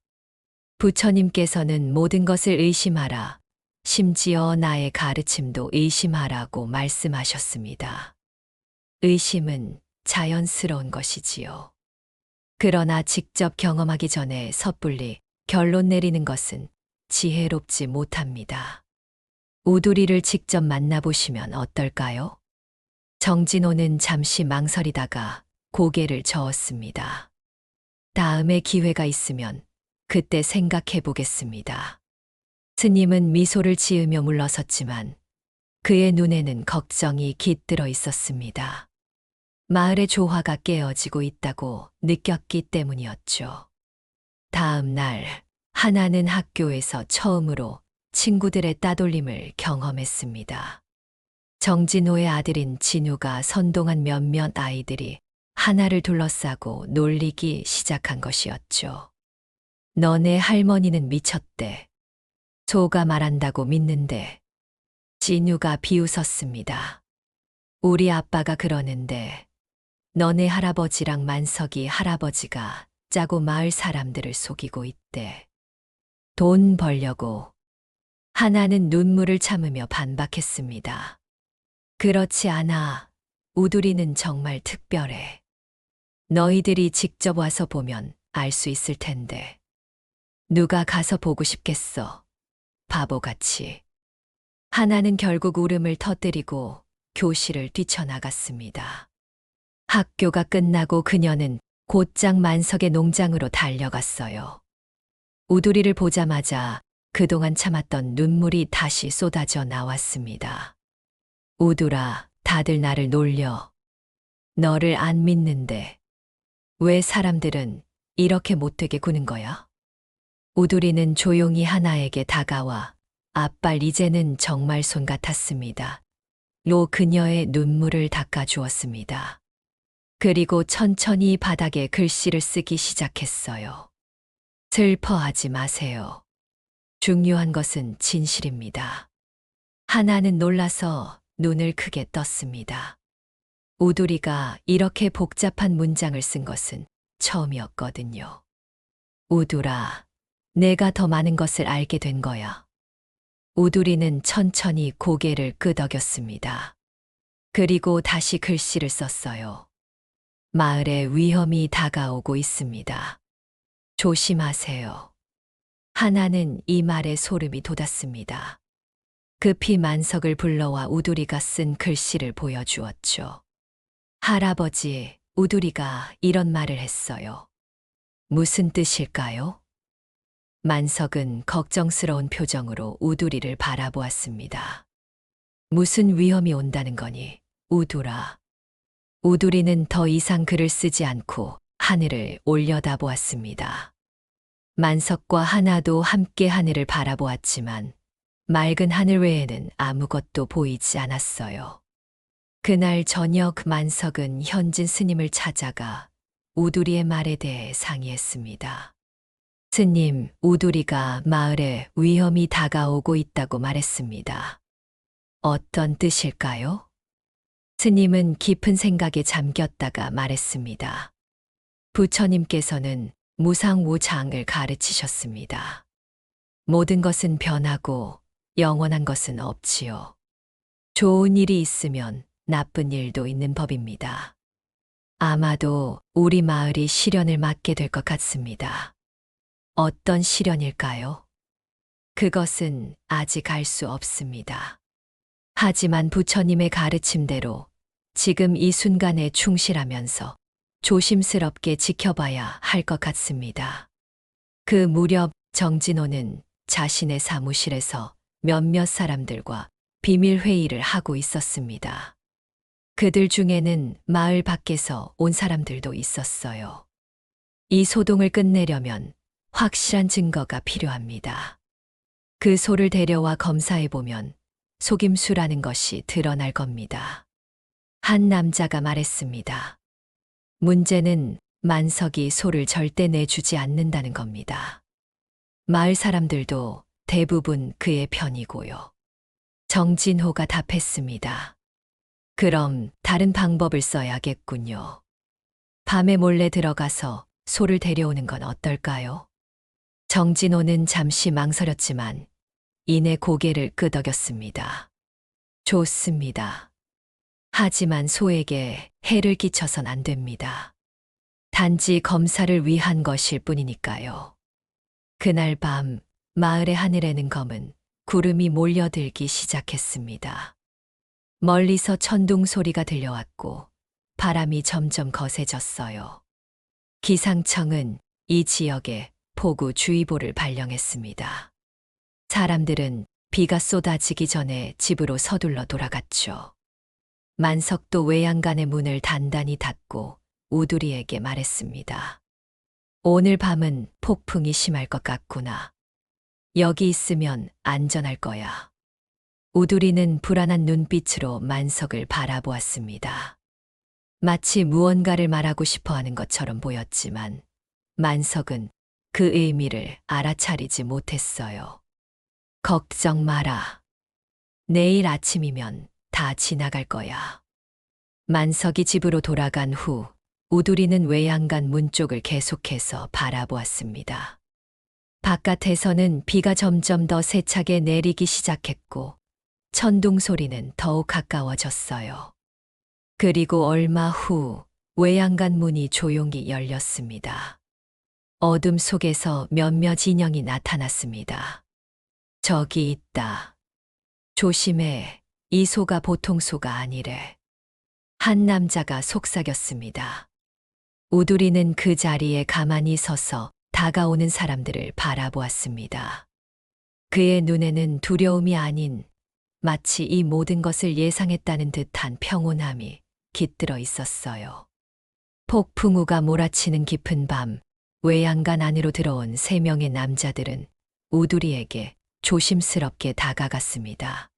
Speaker 1: 부처님께서는 모든 것을 의심하라, 심지어 나의 가르침도 의심하라고 말씀하셨습니다. 의심은 자연스러운 것이지요. 그러나 직접 경험하기 전에 섣불리 결론 내리는 것은 지혜롭지 못합니다. 우두리를 직접 만나보시면 어떨까요? 정진호는 잠시 망설이다가 고개를 저었습니다. 다음에 기회가 있으면 그때 생각해 보겠습니다. 스님은 미소를 지으며 물러섰지만 그의 눈에는 걱정이 깃들어 있었습니다. 마을의 조화가 깨어지고 있다고 느꼈기 때문이었죠. 다음 날, 하나는 학교에서 처음으로 친구들의 따돌림을 경험했습니다. 정진호의 아들인 진우가 선동한 몇몇 아이들이 하나를 둘러싸고 놀리기 시작한 것이었죠. 너네 할머니는 미쳤대. 소가 말한다고 믿는데. 진우가 비웃었습니다. 우리 아빠가 그러는데 너네 할아버지랑 만석이 할아버지가 짜고 마을 사람들을 속이고 있대. 돈 벌려고. 하나는 눈물을 참으며 반박했습니다. 그렇지 않아. 우두리는 정말 특별해. 너희들이 직접 와서 보면 알 수 있을 텐데. 누가 가서 보고 싶겠어. 바보같이. 하나는 결국 울음을 터뜨리고 교실을 뛰쳐나갔습니다. 학교가 끝나고 그녀는 곧장 만석의 농장으로 달려갔어요. 우두리를 보자마자 그동안 참았던 눈물이 다시 쏟아져 나왔습니다. 우두라, 다들 나를 놀려. 너를 안 믿는데 왜 사람들은 이렇게 못되게 구는 거야? 우두리는 조용히 하나에게 다가와 아빨 이제는 정말 손 같았습니다. 로 그녀의 눈물을 닦아주었습니다. 그리고 천천히 바닥에 글씨를 쓰기 시작했어요. 슬퍼하지 마세요. 중요한 것은 진실입니다. 하나는 놀라서 눈을 크게 떴습니다. 우두리가 이렇게 복잡한 문장을 쓴 것은 처음이었거든요. 우두라, 내가 더 많은 것을 알게 된 거야. 우두리는 천천히 고개를 끄덕였습니다. 그리고 다시 글씨를 썼어요. 마을에 위험이 다가오고 있습니다. 조심하세요. 하나는 이 말에 소름이 돋았습니다. 급히 만석을 불러와 우두리가 쓴 글씨를 보여주었죠. 할아버지, 우두리가 이런 말을 했어요. 무슨 뜻일까요? 만석은 걱정스러운 표정으로 우두리를 바라보았습니다. 무슨 위험이 온다는 거니, 우두라. 우두리는 더 이상 글을 쓰지 않고 하늘을 올려다보았습니다. 만석과 하나도 함께 하늘을 바라보았지만 맑은 하늘 외에는 아무것도 보이지 않았어요. 그날 저녁 만석은 현진 스님을 찾아가 우두리의 말에 대해 상의했습니다. 스님, 우두리가 마을에 위험이 다가오고 있다고 말했습니다. 어떤 뜻일까요? 스님은 깊은 생각에 잠겼다가 말했습니다. 부처님께서는 무상무장을 가르치셨습니다. 모든 것은 변하고 영원한 것은 없지요. 좋은 일이 있으면 나쁜 일도 있는 법입니다. 아마도 우리 마을이 시련을 맞게 될 것 같습니다. 어떤 시련일까요? 그것은 아직 알 수 없습니다. 하지만 부처님의 가르침대로 지금 이 순간에 충실하면서 조심스럽게 지켜봐야 할 것 같습니다. 그 무렵 정진호는 자신의 사무실에서 몇몇 사람들과 비밀 회의를 하고 있었습니다. 그들 중에는 마을 밖에서 온 사람들도 있었어요. 이 소동을 끝내려면 확실한 증거가 필요합니다. 그 소를 데려와 검사해보면 속임수라는 것이 드러날 겁니다. 한 남자가 말했습니다. 문제는 만석이 소를 절대 내주지 않는다는 겁니다. 마을 사람들도 대부분 그의 편이고요. 정진호가 답했습니다. 그럼 다른 방법을 써야겠군요. 밤에 몰래 들어가서 소를 데려오는 건 어떨까요? 정진호는 잠시 망설였지만 이내 고개를 끄덕였습니다. 좋습니다. 하지만 소에게 해를 끼쳐선 안 됩니다. 단지 검사를 위한 것일 뿐이니까요. 그날 밤 마을의 하늘에는 검은 구름이 몰려들기 시작했습니다. 멀리서 천둥 소리가 들려왔고 바람이 점점 거세졌어요. 기상청은 이 지역에 폭우주의보를 발령했습니다. 사람들은 비가 쏟아지기 전에 집으로 서둘러 돌아갔죠. 만석도 외양간의 문을 단단히 닫고 우두리에게 말했습니다. 오늘 밤은 폭풍이 심할 것 같구나. 여기 있으면 안전할 거야. 우두리는 불안한 눈빛으로 만석을 바라보았습니다. 마치 무언가를 말하고 싶어 하는 것처럼 보였지만 만석은 그 의미를 알아차리지 못했어요. 걱정 마라. 내일 아침이면 다 지나갈 거야. 만석이 집으로 돌아간 후 우두리는 외양간 문 쪽을 계속해서 바라보았습니다. 바깥에서는 비가 점점 더 세차게 내리기 시작했고 천둥 소리는 더욱 가까워졌어요. 그리고 얼마 후 외양간 문이 조용히 열렸습니다. 어둠 속에서 몇몇 인형이 나타났습니다. 저기 있다. 조심해. 이 소가 보통 소가 아니래. 한 남자가 속삭였습니다. 우두리는 그 자리에 가만히 서서 다가오는 사람들을 바라보았습니다. 그의 눈에는 두려움이 아닌 마치 이 모든 것을 예상했다는 듯한 평온함이 깃들어 있었어요. 폭풍우가 몰아치는 깊은 밤, 외양간 안으로 들어온 3명의 남자들은 우두리에게 조심스럽게 다가갔습니다.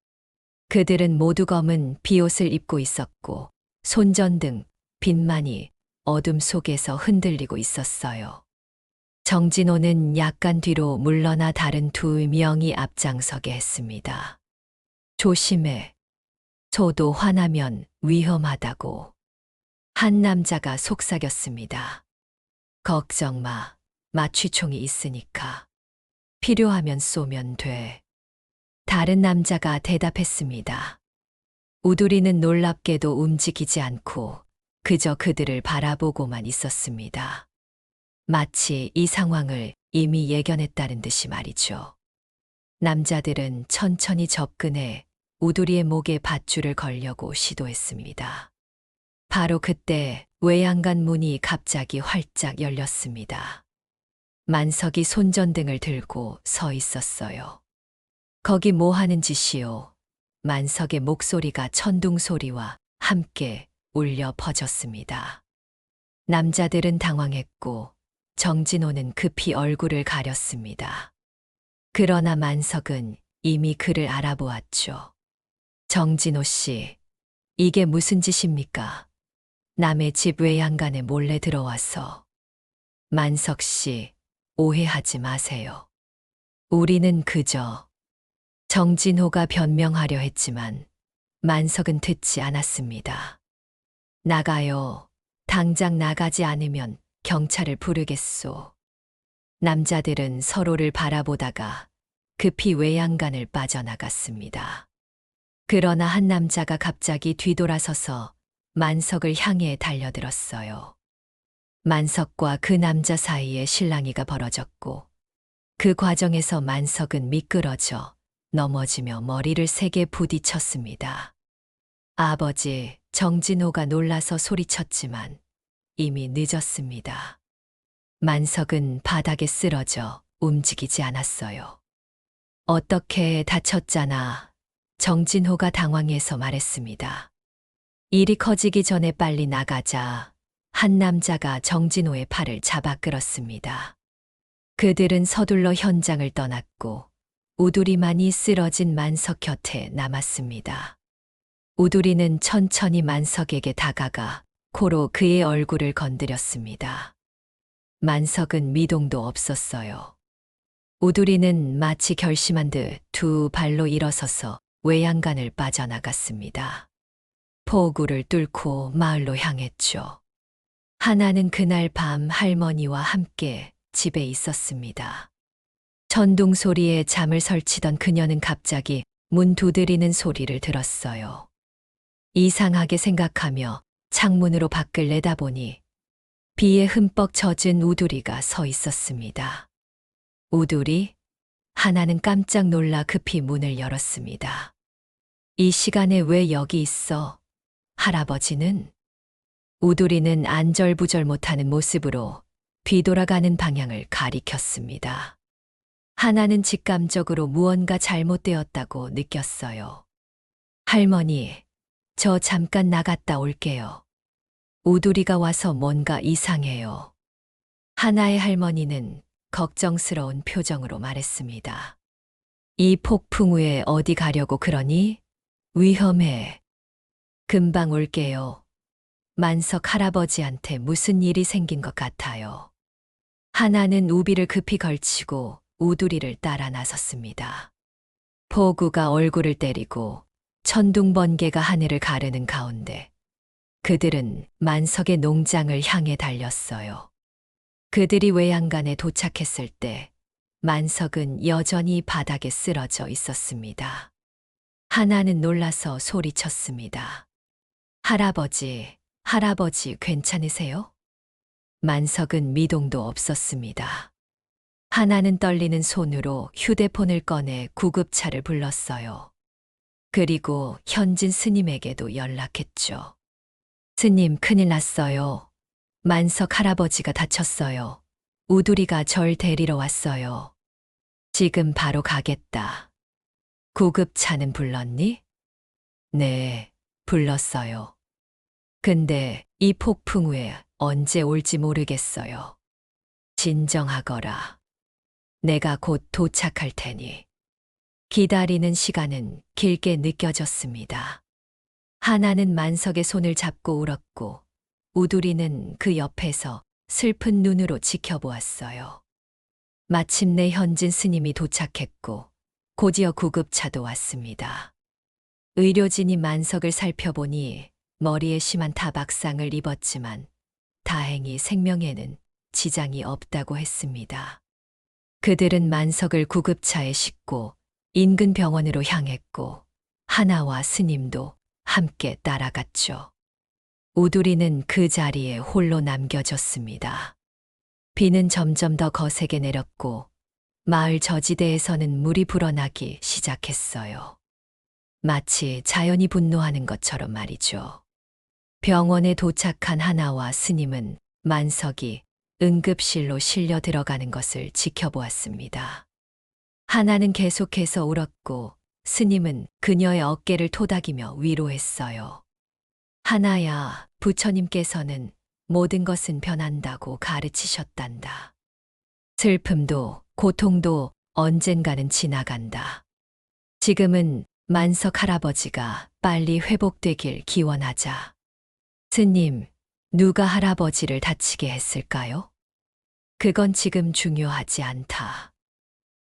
Speaker 1: 그들은 모두 검은 비옷을 입고 있었고 손전등, 빛만이 어둠 속에서 흔들리고 있었어요. 정진호는 약간 뒤로 물러나 다른 2명이 앞장서게 했습니다. 조심해. 저도 화나면 위험하다고. 한 남자가 속삭였습니다. 걱정 마. 마취총이 있으니까. 필요하면 쏘면 돼. 다른 남자가 대답했습니다. 우두리는 놀랍게도 움직이지 않고 그저 그들을 바라보고만 있었습니다. 마치 이 상황을 이미 예견했다는 듯이 말이죠. 남자들은 천천히 접근해 우두리의 목에 밧줄을 걸려고 시도했습니다. 바로 그때 외양간 문이 갑자기 활짝 열렸습니다. 만석이 손전등을 들고 서 있었어요. 거기 뭐 하는 짓이요? 만석의 목소리가 천둥 소리와 함께 울려 퍼졌습니다. 남자들은 당황했고 정진호는 급히 얼굴을 가렸습니다. 그러나 만석은 이미 그를 알아보았죠. 정진호 씨, 이게 무슨 짓입니까? 남의 집 외양간에 몰래 들어와서. 만석 씨, 오해하지 마세요. 우리는 그저. 정진호가 변명하려 했지만 만석은 듣지 않았습니다. 나가요. 당장 나가지 않으면 경찰을 부르겠소. 남자들은 서로를 바라보다가 급히 외양간을 빠져나갔습니다. 그러나 한 남자가 갑자기 뒤돌아서서 만석을 향해 달려들었어요. 만석과 그 남자 사이에 실랑이가 벌어졌고 그 과정에서 만석은 미끄러져 넘어지며 머리를 세게 부딪혔습니다. 아버지, 정진호가 놀라서 소리쳤지만 이미 늦었습니다. 만석은 바닥에 쓰러져 움직이지 않았어요. 어떻게 다쳤잖아. 정진호가 당황해서 말했습니다. 일이 커지기 전에 빨리 나가자. 한 남자가 정진호의 팔을 잡아 끌었습니다. 그들은 서둘러 현장을 떠났고 우두리만이 쓰러진 만석 곁에 남았습니다. 우두리는 천천히 만석에게 다가가 코로 그의 얼굴을 건드렸습니다. 만석은 미동도 없었어요. 우두리는 마치 결심한 듯 2발로 일어서서 외양간을 빠져나갔습니다. 포구를 뚫고 마을로 향했죠. 하나는 그날 밤 할머니와 함께 집에 있었습니다. 천둥 소리에 잠을 설치던 그녀는 갑자기 문 두드리는 소리를 들었어요. 이상하게 생각하며 창문으로 밖을 내다보니 비에 흠뻑 젖은 우두리가 서 있었습니다. 우두리? 하나는 깜짝 놀라 급히 문을 열었습니다. 이 시간에 왜 여기 있어? 할아버지는? 우두리는 안절부절 못하는 모습으로 뒤돌아가는 방향을 가리켰습니다. 하나는 직감적으로 무언가 잘못되었다고 느꼈어요. 할머니, 저 잠깐 나갔다 올게요. 우두리가 와서 뭔가 이상해요. 하나의 할머니는 걱정스러운 표정으로 말했습니다. 이 폭풍 후에 어디 가려고 그러니? 위험해. 금방 올게요. 만석 할아버지한테 무슨 일이 생긴 것 같아요. 하나는 우비를 급히 걸치고 우두리를 따라 나섰습니다. 폭우가 얼굴을 때리고 천둥 번개가 하늘을 가르는 가운데 그들은 만석의 농장을 향해 달렸어요. 그들이 외양간에 도착했을 때 만석은 여전히 바닥에 쓰러져 있었습니다. 하나는 놀라서 소리쳤습니다. 할아버지, 할아버지 괜찮으세요? 만석은 미동도 없었습니다. 하나는 떨리는 손으로 휴대폰을 꺼내 구급차를 불렀어요. 그리고 현진 스님에게도 연락했죠. 스님, 큰일 났어요. 만석 할아버지가 다쳤어요. 우두리가 절 데리러 왔어요. 지금 바로 가겠다. 구급차는 불렀니? 네, 불렀어요. 근데 이 폭풍 후에 언제 올지 모르겠어요. 진정하거라. 내가 곧 도착할 테니. 기다리는 시간은 길게 느껴졌습니다. 하나는 만석의 손을 잡고 울었고, 우두리는 그 옆에서 슬픈 눈으로 지켜보았어요. 마침내 현진 스님이 도착했고, 곧이어 구급차도 왔습니다. 의료진이 만석을 살펴보니 머리에 심한 타박상을 입었지만 다행히 생명에는 지장이 없다고 했습니다. 그들은 만석을 구급차에 싣고 인근 병원으로 향했고 하나와 스님도 함께 따라갔죠. 우두리는 그 자리에 홀로 남겨졌습니다. 비는 점점 더 거세게 내렸고 마을 저지대에서는 물이 불어나기 시작했어요. 마치 자연이 분노하는 것처럼 말이죠. 병원에 도착한 하나와 스님은 만석이 응급실로 실려 들어가는 것을 지켜보았습니다. 하나는 계속해서 울었고 스님은 그녀의 어깨를 토닥이며 위로했어요. 하나야, 부처님께서는 모든 것은 변한다고 가르치셨단다. 슬픔도 고통도 언젠가는 지나간다. 지금은 만석 할아버지가 빨리 회복되길 기원하자. 스님, 누가 할아버지를 다치게 했을까요? 그건 지금 중요하지 않다.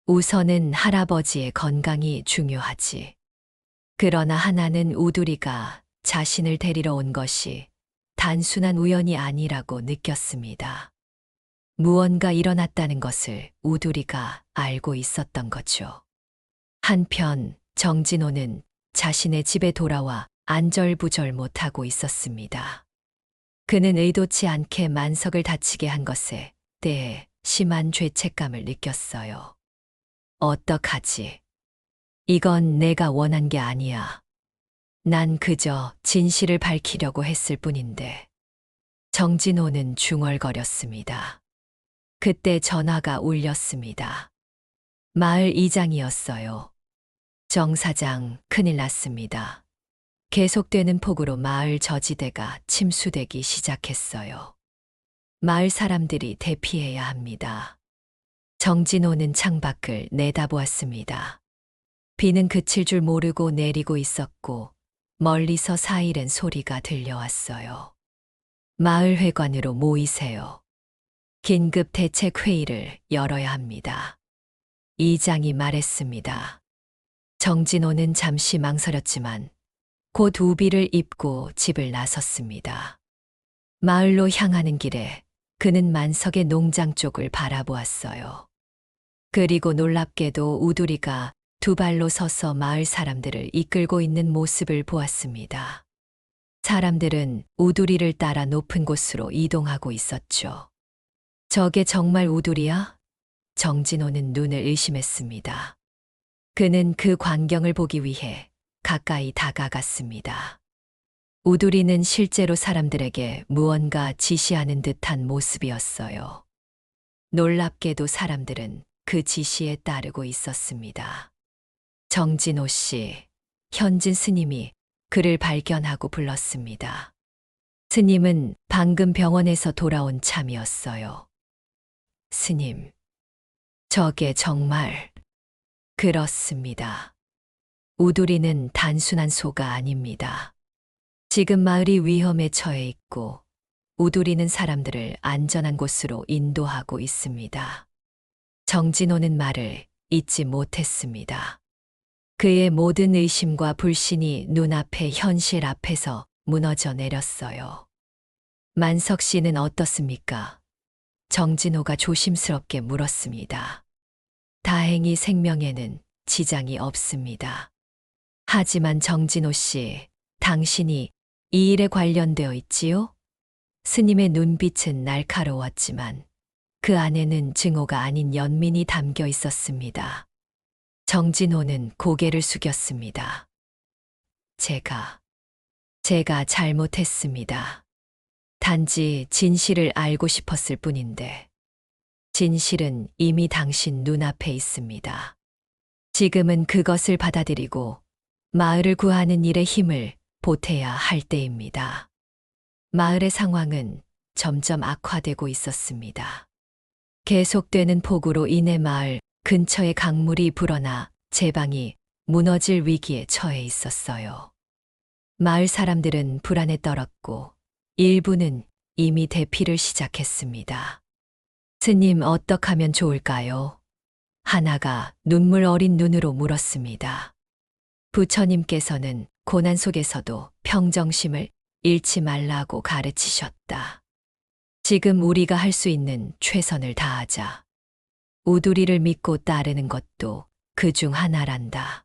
Speaker 1: 우선은 할아버지의 건강이 중요하지. 그러나 하나는 우두리가 자신을 데리러 온 것이 단순한 우연이 아니라고 느꼈습니다. 무언가 일어났다는 것을 우두리가 알고 있었던 거죠. 한편 정진호는 자신의 집에 돌아와 안절부절 못하고 있었습니다. 그는 의도치 않게 만석을 다치게 한 것에 대해 심한 죄책감을 느꼈어요. 어떡하지? 이건 내가 원한 게 아니야. 난 그저 진실을 밝히려고 했을 뿐인데. 정진호는 중얼거렸습니다. 그때 전화가 울렸습니다. 마을 이장이었어요. 정 사장, 큰일 났습니다. 계속되는 폭우로 마을 저지대가 침수되기 시작했어요. 마을 사람들이 대피해야 합니다. 정진호는 창밖을 내다보았습니다. 비는 그칠 줄 모르고 내리고 있었고 멀리서 사이렌 소리가 들려왔어요. 마을 회관으로 모이세요. 긴급 대책 회의를 열어야 합니다. 이장이 말했습니다. 정진호는 잠시 망설였지만 곧 우비를 입고 집을 나섰습니다. 마을로 향하는 길에 그는 만석의 농장 쪽을 바라보았어요. 그리고 놀랍게도 우두리가 두 발로 서서 마을 사람들을 이끌고 있는 모습을 보았습니다. 사람들은 우두리를 따라 높은 곳으로 이동하고 있었죠. 저게 정말 우두리야? 정진호는 눈을 의심했습니다. 그는 그 광경을 보기 위해 가까이 다가갔습니다. 우두리는 실제로 사람들에게 무언가 지시하는 듯한 모습이었어요. 놀랍게도 사람들은 그 지시에 따르고 있었습니다. 정진호 씨, 현진 스님이 그를 발견하고 불렀습니다. 스님은 방금 병원에서 돌아온 참이었어요. 스님, 저게 정말... 그렇습니다. 우두리는 단순한 소가 아닙니다. 지금 마을이 위험에 처해 있고 우두리는 사람들을 안전한 곳으로 인도하고 있습니다. 정진호는 말을 잊지 못했습니다. 그의 모든 의심과 불신이 눈앞의 현실 앞에서 무너져 내렸어요. 만석 씨는 어떻습니까? 정진호가 조심스럽게 물었습니다. 다행히 생명에는 지장이 없습니다. 하지만 정진호 씨, 당신이 이 일에 관련되어 있지요? 스님의 눈빛은 날카로웠지만 그 안에는 증오가 아닌 연민이 담겨 있었습니다. 정진호는 고개를 숙였습니다. 제가 잘못했습니다. 단지 진실을 알고 싶었을 뿐인데, 진실은 이미 당신 눈앞에 있습니다. 지금은 그것을 받아들이고 마을을 구하는 일에 힘을 보태야 할 때입니다. 마을의 상황은 점점 악화되고 있었습니다. 계속되는 폭우로 인해 마을 근처의 강물이 불어나 제 방이 무너질 위기에 처해 있었어요. 마을 사람들은 불안에 떨었고 일부는 이미 대피를 시작했습니다. 스님, 어떡하면 좋을까요? 하나가 눈물 어린 눈으로 물었습니다. 부처님께서는 고난 속에서도 평정심을 잃지 말라고 가르치셨다. 지금 우리가 할 수 있는 최선을 다하자. 우두리를 믿고 따르는 것도 그 중 하나란다.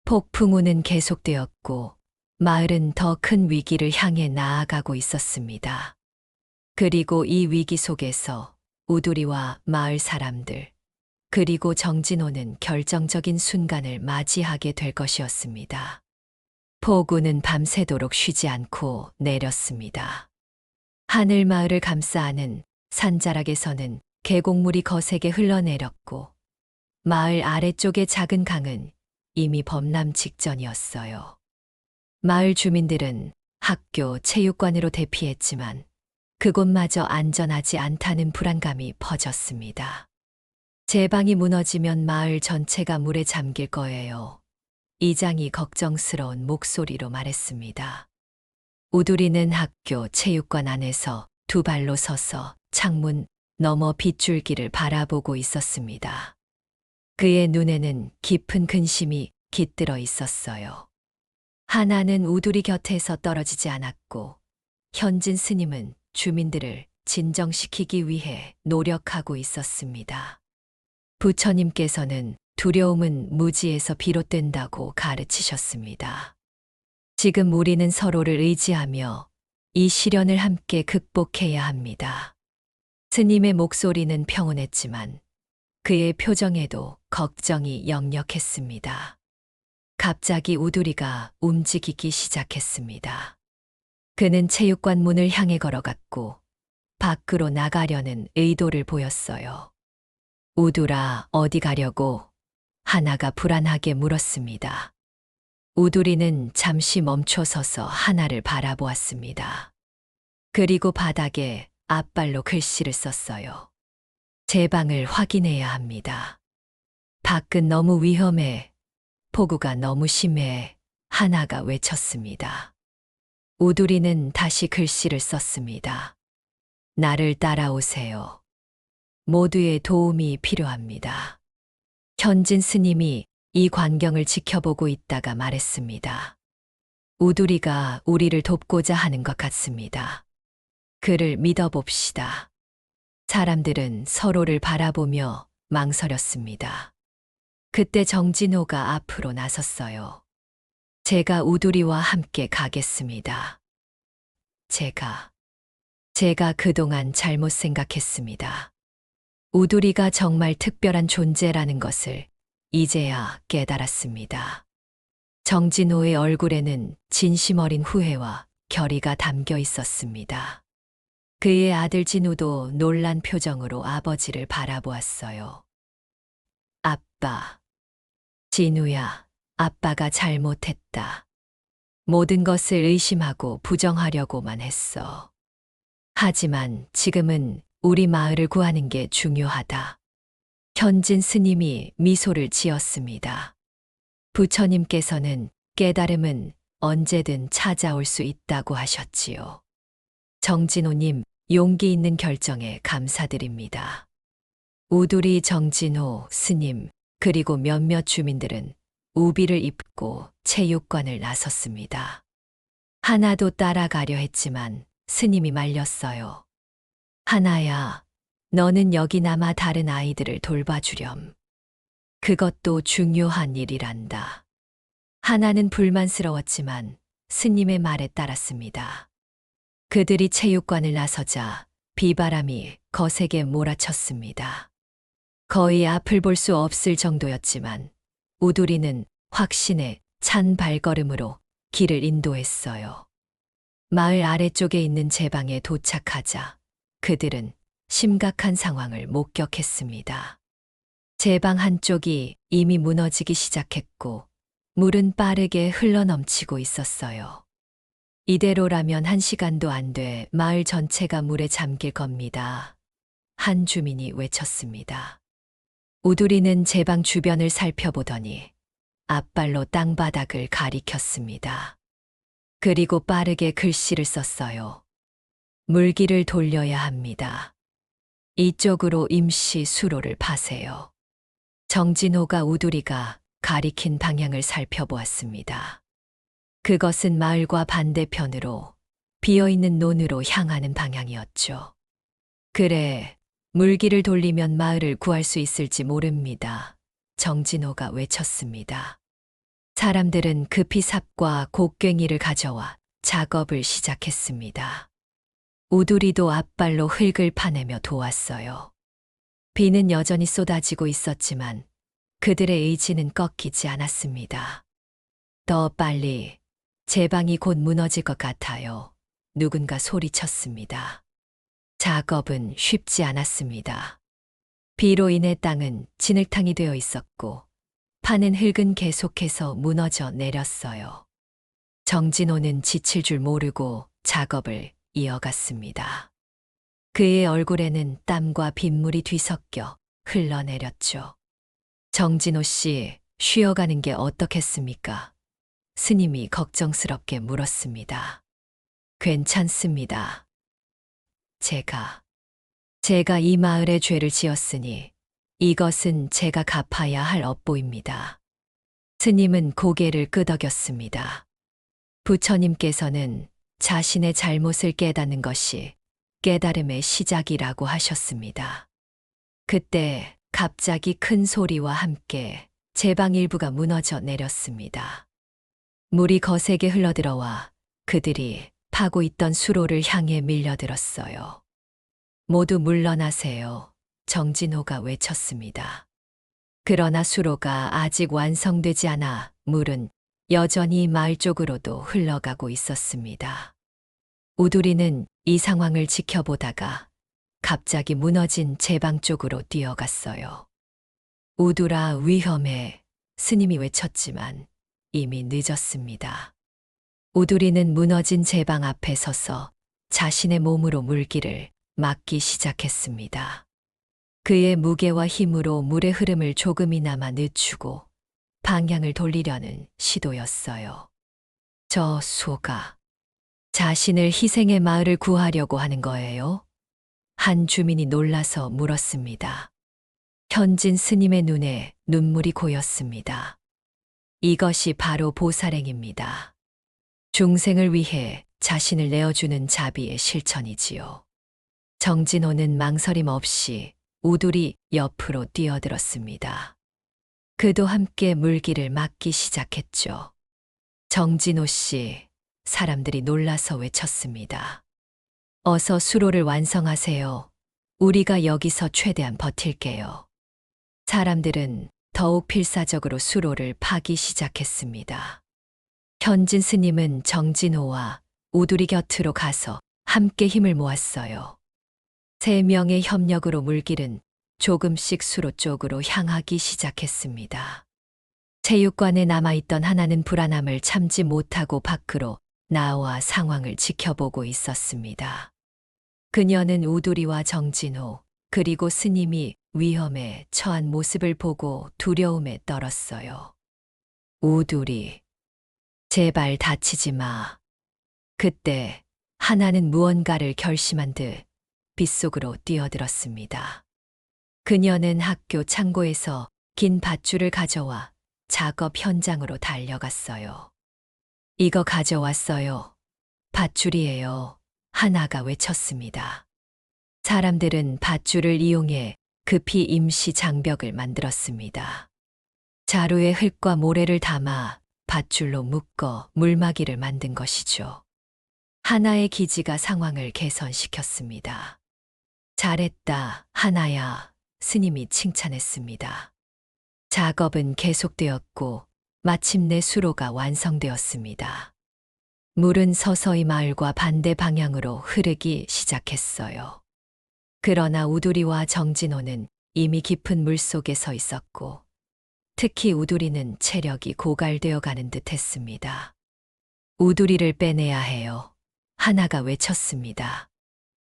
Speaker 1: 폭풍우는 계속되었고 마을은 더 큰 위기를 향해 나아가고 있었습니다. 그리고 이 위기 속에서 우두리와 마을 사람들, 그리고 정진호는 결정적인 순간을 맞이하게 될 것이었습니다. 폭우는 밤새도록 쉬지 않고 내렸습니다. 하늘 마을을 감싸는 산자락에서는 계곡물이 거세게 흘러내렸고 마을 아래쪽의 작은 강은 이미 범람 직전이었어요. 마을 주민들은 학교, 체육관으로 대피했지만 그곳마저 안전하지 않다는 불안감이 퍼졌습니다. 제 방이 무너지면 마을 전체가 물에 잠길 거예요. 이장이 걱정스러운 목소리로 말했습니다. 우두리는 학교, 체육관 안에서 두 발로 서서 창문 너머 빗줄기를 바라보고 있었습니다. 그의 눈에는 깊은 근심이 깃들어 있었어요. 하나는 우두리 곁에서 떨어지지 않았고 현진 스님은 주민들을 진정시키기 위해 노력하고 있었습니다. 부처님께서는 두려움은 무지에서 비롯된다고 가르치셨습니다. 지금 우리는 서로를 의지하며 이 시련을 함께 극복해야 합니다. 스님의 목소리는 평온했지만 그의 표정에도 걱정이 역력했습니다. 갑자기 우두리가 움직이기 시작했습니다. 그는 체육관 문을 향해 걸어갔고 밖으로 나가려는 의도를 보였어요. 우두라, 어디 가려고? 하나가 불안하게 물었습니다. 우두리는 잠시 멈춰서서 하나를 바라보았습니다. 그리고 바닥에 앞발로 글씨를 썼어요. 제 방을 확인해야 합니다. 밖은 너무 위험해. 폭우가 너무 심해. 하나가 외쳤습니다. 우두리는 다시 글씨를 썼습니다. 나를 따라오세요. 모두의 도움이 필요합니다. 현진 스님이 이 광경을 지켜보고 있다가 말했습니다. 우두리가 우리를 돕고자 하는 것 같습니다. 그를 믿어봅시다. 사람들은 서로를 바라보며 망설였습니다. 그때 정진호가 앞으로 나섰어요. 제가 우두리와 함께 가겠습니다. 제가 그동안 잘못 생각했습니다. 우두리가 정말 특별한 존재라는 것을 이제야 깨달았습니다. 정진호의 얼굴에는 진심 어린 후회와 결의가 담겨 있었습니다. 그의 아들 진우도 놀란 표정으로 아버지를 바라보았어요. 아빠. 진우야, 아빠가 잘못했다. 모든 것을 의심하고 부정하려고만 했어. 하지만 지금은 우리 마을을 구하는 게 중요하다. 현진 스님이 미소를 지었습니다. 부처님께서는 깨달음은 언제든 찾아올 수 있다고 하셨지요. 정진호님, 용기 있는 결정에 감사드립니다. 우두리, 정진호 스님, 그리고 몇몇 주민들은 우비를 입고 체육관을 나섰습니다. 하나도 따라가려 했지만 스님이 말렸어요. 하나야, 너는 여기 남아 다른 아이들을 돌봐주렴. 그것도 중요한 일이란다. 하나는 불만스러웠지만 스님의 말에 따랐습니다. 그들이 체육관을 나서자 비바람이 거세게 몰아쳤습니다. 거의 앞을 볼 수 없을 정도였지만 우두리는 확신에 찬 발걸음으로 길을 인도했어요. 마을 아래쪽에 있는 제 방에 도착하자 그들은 심각한 상황을 목격했습니다. 제 방 한쪽이 이미 무너지기 시작했고 물은 빠르게 흘러넘치고 있었어요. 이대로라면 1시간도 안 돼 마을 전체가 물에 잠길 겁니다. 한 주민이 외쳤습니다. 우두리는 제 방 주변을 살펴보더니 앞발로 땅바닥을 가리켰습니다. 그리고 빠르게 글씨를 썼어요. 물기를 돌려야 합니다. 이쪽으로 임시 수로를 파세요. 정진호가 우두리가 가리킨 방향을 살펴보았습니다. 그것은 마을과 반대편으로 비어있는 논으로 향하는 방향이었죠. 그래, 물기를 돌리면 마을을 구할 수 있을지 모릅니다. 정진호가 외쳤습니다. 사람들은 급히 삽과 곡괭이를 가져와 작업을 시작했습니다. 우두리도 앞발로 흙을 파내며 도왔어요. 비는 여전히 쏟아지고 있었지만 그들의 의지는 꺾이지 않았습니다. 더 빨리, 제 방이 곧 무너질 것 같아요. 누군가 소리쳤습니다. 작업은 쉽지 않았습니다. 비로 인해 땅은 진흙탕이 되어 있었고 파낸 흙은 계속해서 무너져 내렸어요. 정진호는 지칠 줄 모르고 작업을 이어갔습니다. 그의 얼굴에는 땀과 빗물이 뒤섞여 흘러내렸죠. 정진호 씨, 쉬어가는 게 어떻겠습니까? 스님이 걱정스럽게 물었습니다. 괜찮습니다. 제가 이 마을에 죄를 지었으니 이것은 제가 갚아야 할 업보입니다. 스님은 고개를 끄덕였습니다. 부처님께서는 자신의 잘못을 깨닫는 것이 깨달음의 시작이라고 하셨습니다. 그때 갑자기 큰 소리와 함께 제 방 일부가 무너져 내렸습니다. 물이 거세게 흘러들어와 그들이 파고 있던 수로를 향해 밀려들었어요. 모두 물러나세요. 정진호가 외쳤습니다. 그러나 수로가 아직 완성되지 않아 물은 여전히 마을 쪽으로도 흘러가고 있었습니다. 우두리는 이 상황을 지켜보다가 갑자기 무너진 제 방 쪽으로 뛰어갔어요. 우두라, 위험해. 스님이 외쳤지만 이미 늦었습니다. 우두리는 무너진 제 방 앞에 서서 자신의 몸으로 물기를 막기 시작했습니다. 그의 무게와 힘으로 물의 흐름을 조금이나마 늦추고 방향을 돌리려는 시도였어요. 저 소가 자신을 희생해 마을을 구하려고 하는 거예요? 한 주민이 놀라서 물었습니다. 현진 스님의 눈에 눈물이 고였습니다. 이것이 바로 보살행입니다. 중생을 위해 자신을 내어주는 자비의 실천이지요. 정진호는 망설임 없이 우두리 옆으로 뛰어들었습니다. 그도 함께 물기를 막기 시작했죠. 정진호 씨, 사람들이 놀라서 외쳤습니다. 어서 수로를 완성하세요. 우리가 여기서 최대한 버틸게요. 사람들은 더욱 필사적으로 수로를 파기 시작했습니다. 현진 스님은 정진호와 우두리 곁으로 가서 함께 힘을 모았어요. 3명의 협력으로 물길은 조금씩 수로 쪽으로 향하기 시작했습니다. 체육관에 남아있던 하나는 불안함을 참지 못하고 밖으로 나와 상황을 지켜보고 있었습니다. 그녀는 우두리와 정진호 그리고 스님이 위험에 처한 모습을 보고 두려움에 떨었어요. 우두리, 제발 다치지 마. 그때 하나는 무언가를 결심한 듯 빗속으로 뛰어들었습니다. 그녀는 학교 창고에서 긴 밧줄을 가져와 작업 현장으로 달려갔어요. 이거 가져왔어요. 밧줄이에요. 하나가 외쳤습니다. 사람들은 밧줄을 이용해 급히 임시 장벽을 만들었습니다. 자루에 흙과 모래를 담아 밧줄로 묶어 물막이를 만든 것이죠. 하나의 기지가 상황을 개선시켰습니다. 잘했다, 하나야. 스님이 칭찬했습니다. 작업은 계속되었고 마침내 수로가 완성되었습니다. 물은 서서히 마을과 반대 방향으로 흐르기 시작했어요. 그러나 우두리와 정진호는 이미 깊은 물 속에 서 있었고 특히 우두리는 체력이 고갈되어 가는 듯 했습니다. 우두리를 빼내야 해요. 하나가 외쳤습니다.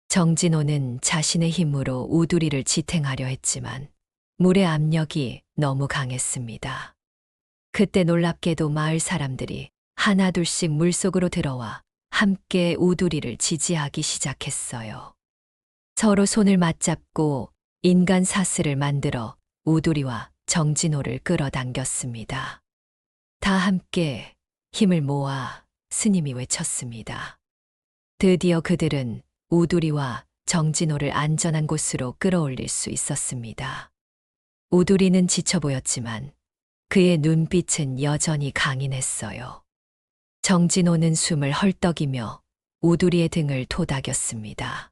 Speaker 1: 정진호는 자신의 힘으로 우두리를 지탱하려 했지만 물의 압력이 너무 강했습니다. 그때 놀랍게도 마을 사람들이 하나둘씩 물속으로 들어와 함께 우두리를 지지하기 시작했어요. 서로 손을 맞잡고 인간 사슬을 만들어 우두리와 정진호를 끌어당겼습니다. 다 함께 힘을 모아 스님이 외쳤습니다. 드디어 그들은 우두리와 정진호를 안전한 곳으로 끌어올릴 수 있었습니다. 우두리는 지쳐 보였지만 그의 눈빛은 여전히 강인했어요. 정진호는 숨을 헐떡이며 우두리의 등을 토닥였습니다.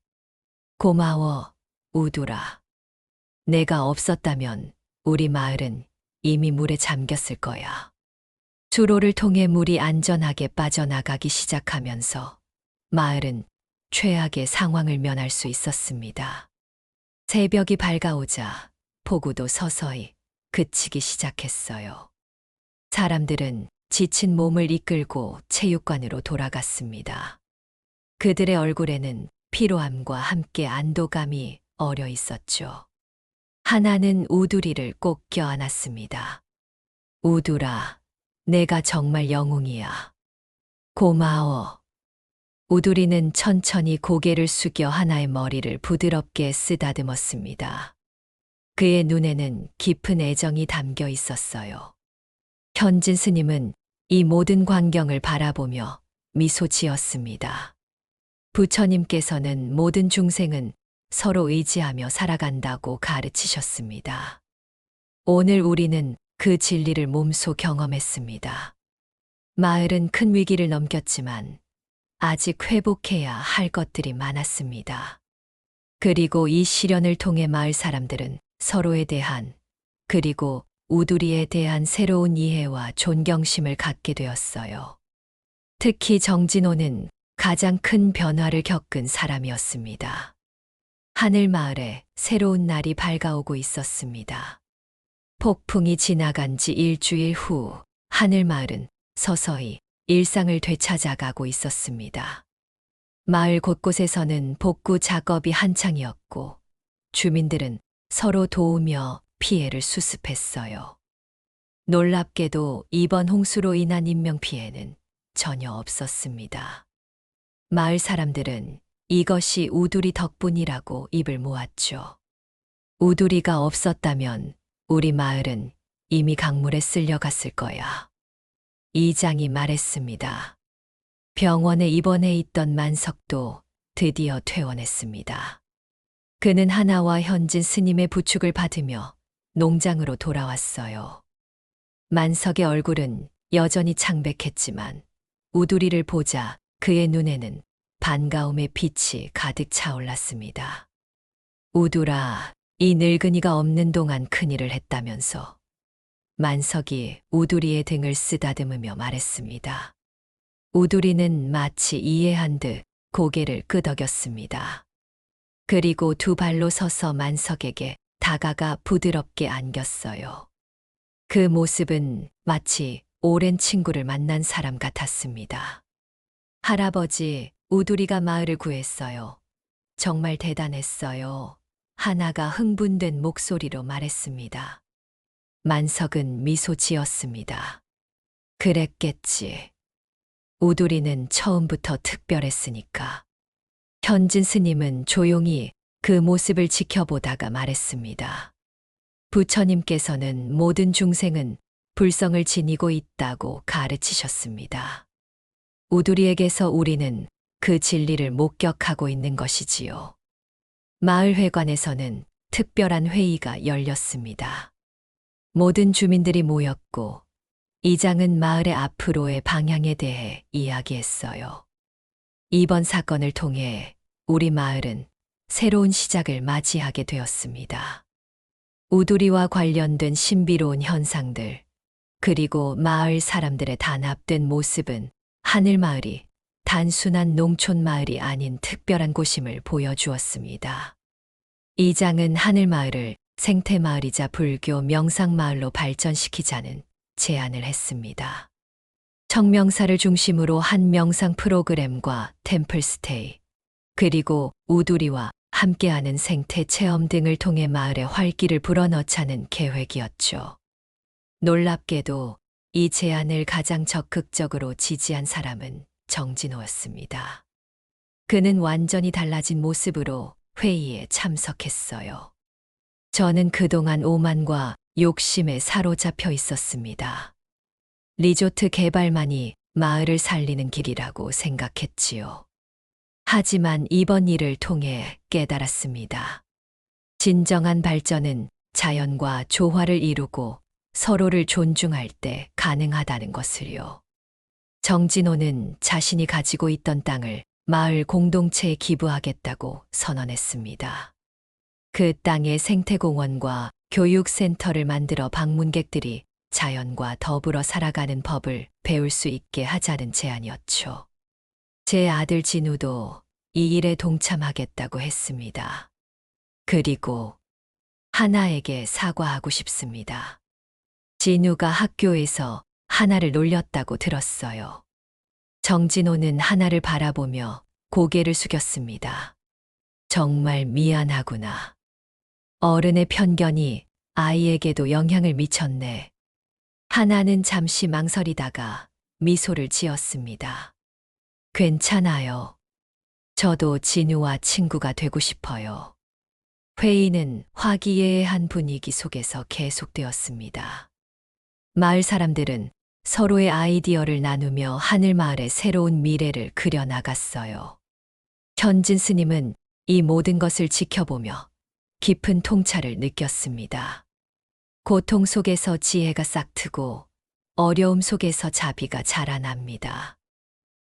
Speaker 1: 고마워, 우두라. 내가 없었다면 우리 마을은 이미 물에 잠겼을 거야. 수로를 통해 물이 안전하게 빠져나가기 시작하면서 마을은 최악의 상황을 면할 수 있었습니다. 새벽이 밝아오자 폭우도 서서히 그치기 시작했어요. 사람들은 지친 몸을 이끌고 체육관으로 돌아갔습니다. 그들의 얼굴에는 피로함과 함께 안도감이 어려 있었죠. 하나는 우두리를 꼭 껴안았습니다. 우두라, 내가 정말 영웅이야. 고마워. 우두리는 천천히 고개를 숙여 하나의 머리를 부드럽게 쓰다듬었습니다. 그의 눈에는 깊은 애정이 담겨 있었어요. 현진 스님은 이 모든 광경을 바라보며 미소 지었습니다. 부처님께서는 모든 중생은 서로 의지하며 살아간다고 가르치셨습니다. 오늘 우리는 그 진리를 몸소 경험했습니다. 마을은 큰 위기를 넘겼지만 아직 회복해야 할 것들이 많았습니다. 그리고 이 시련을 통해 마을 사람들은 서로에 대한 그리고 우두리에 대한 새로운 이해와 존경심을 갖게 되었어요. 특히 정진호는 가장 큰 변화를 겪은 사람이었습니다. 하늘마을에 새로운 날이 밝아오고 있었습니다. 폭풍이 지나간 지 일주일 후 하늘마을은 서서히 일상을 되찾아가고 있었습니다. 마을 곳곳에서는 복구 작업이 한창이었고 주민들은 서로 도우며 피해를 수습했어요. 놀랍게도 이번 홍수로 인한 인명피해는 전혀 없었습니다. 마을 사람들은 이것이 우두리 덕분이라고 입을 모았죠. 우두리가 없었다면 우리 마을은 이미 강물에 쓸려갔을 거야. 이장이 말했습니다. 병원에 입원해 있던 만석도 드디어 퇴원했습니다. 그는 하나와 현진 스님의 부축을 받으며 농장으로 돌아왔어요. 만석의 얼굴은 여전히 창백했지만 우두리를 보자 그의 눈에는 반가움의 빛이 가득 차올랐습니다. 우두라, 이 늙은이가 없는 동안 큰일을 했다면서. 만석이 우두리의 등을 쓰다듬으며 말했습니다. 우두리는 마치 이해한 듯 고개를 끄덕였습니다. 그리고 두 발로 서서 만석에게 다가가 부드럽게 안겼어요. 그 모습은 마치 오랜 친구를 만난 사람 같았습니다. 할아버지, 우두리가 마을을 구했어요. 정말 대단했어요. 하나가 흥분된 목소리로 말했습니다. 만석은 미소 지었습니다. 그랬겠지. 우두리는 처음부터 특별했으니까. 현진 스님은 조용히 그 모습을 지켜보다가 말했습니다. 부처님께서는 모든 중생은 불성을 지니고 있다고 가르치셨습니다. 우두리에게서 우리는 그 진리를 목격하고 있는 것이지요. 마을 회관에서는 특별한 회의가 열렸습니다. 모든 주민들이 모였고 이장은 마을의 앞으로의 방향에 대해 이야기했어요. 이번 사건을 통해 우리 마을은 새로운 시작을 맞이하게 되었습니다. 우두리와 관련된 신비로운 현상들, 그리고 마을 사람들의 단합된 모습은 하늘마을이 단순한 농촌 마을이 아닌 특별한 곳임을 보여주었습니다. 이장은 하늘마을을 생태마을이자 불교 명상마을로 발전시키자는 제안을 했습니다. 청명사를 중심으로 한 명상 프로그램과 템플스테이, 그리고 우두리와 함께하는 생태 체험 등을 통해 마을에 활기를 불어넣자는 계획이었죠. 놀랍게도 이 제안을 가장 적극적으로 지지한 사람은 정진호였습니다. 그는 완전히 달라진 모습으로 회의에 참석했어요. 저는 그동안 오만과 욕심에 사로잡혀 있었습니다. 리조트 개발만이 마을을 살리는 길이라고 생각했지요. 하지만 이번 일을 통해 깨달았습니다. 진정한 발전은 자연과 조화를 이루고 서로를 존중할 때 가능하다는 것을요. 정진호는 자신이 가지고 있던 땅을 마을 공동체에 기부하겠다고 선언했습니다. 그 땅에 생태공원과 교육센터를 만들어 방문객들이 자연과 더불어 살아가는 법을 배울 수 있게 하자는 제안이었죠. 제 아들 진우도 이 일에 동참하겠다고 했습니다. 그리고 하나에게 사과하고 싶습니다. 진우가 학교에서 하나를 놀렸다고 들었어요. 정진호는 하나를 바라보며 고개를 숙였습니다. 정말 미안하구나. 어른의 편견이 아이에게도 영향을 미쳤네. 하나는 잠시 망설이다가 미소를 지었습니다. 괜찮아요. 저도 진우와 친구가 되고 싶어요. 회의는 화기애애한 분위기 속에서 계속되었습니다. 마을 사람들은 서로의 아이디어를 나누며 하늘마을의 새로운 미래를 그려나갔어요. 현진 스님은 이 모든 것을 지켜보며 깊은 통찰을 느꼈습니다. 고통 속에서 지혜가 싹트고 어려움 속에서 자비가 자라납니다.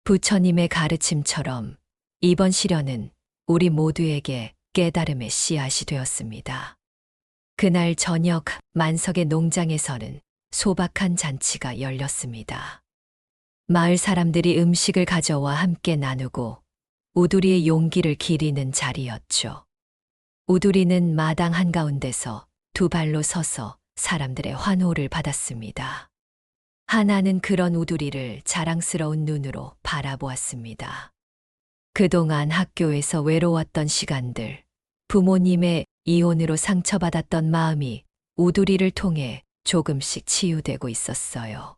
Speaker 1: 부처님의 가르침처럼 이번 시련은 우리 모두에게 깨달음의 씨앗이 되었습니다. 그날 저녁 만석의 농장에서는 소박한 잔치가 열렸습니다. 마을 사람들이 음식을 가져와 함께 나누고 우두리의 용기를 기리는 자리였죠. 우두리는 마당 한가운데서 두 발로 서서 사람들의 환호를 받았습니다. 하나는 그런 우두리를 자랑스러운 눈으로 바라보았습니다. 그동안 학교에서 외로웠던 시간들, 부모님의 이혼으로 상처받았던 마음이 우두리를 통해 조금씩 치유되고 있었어요.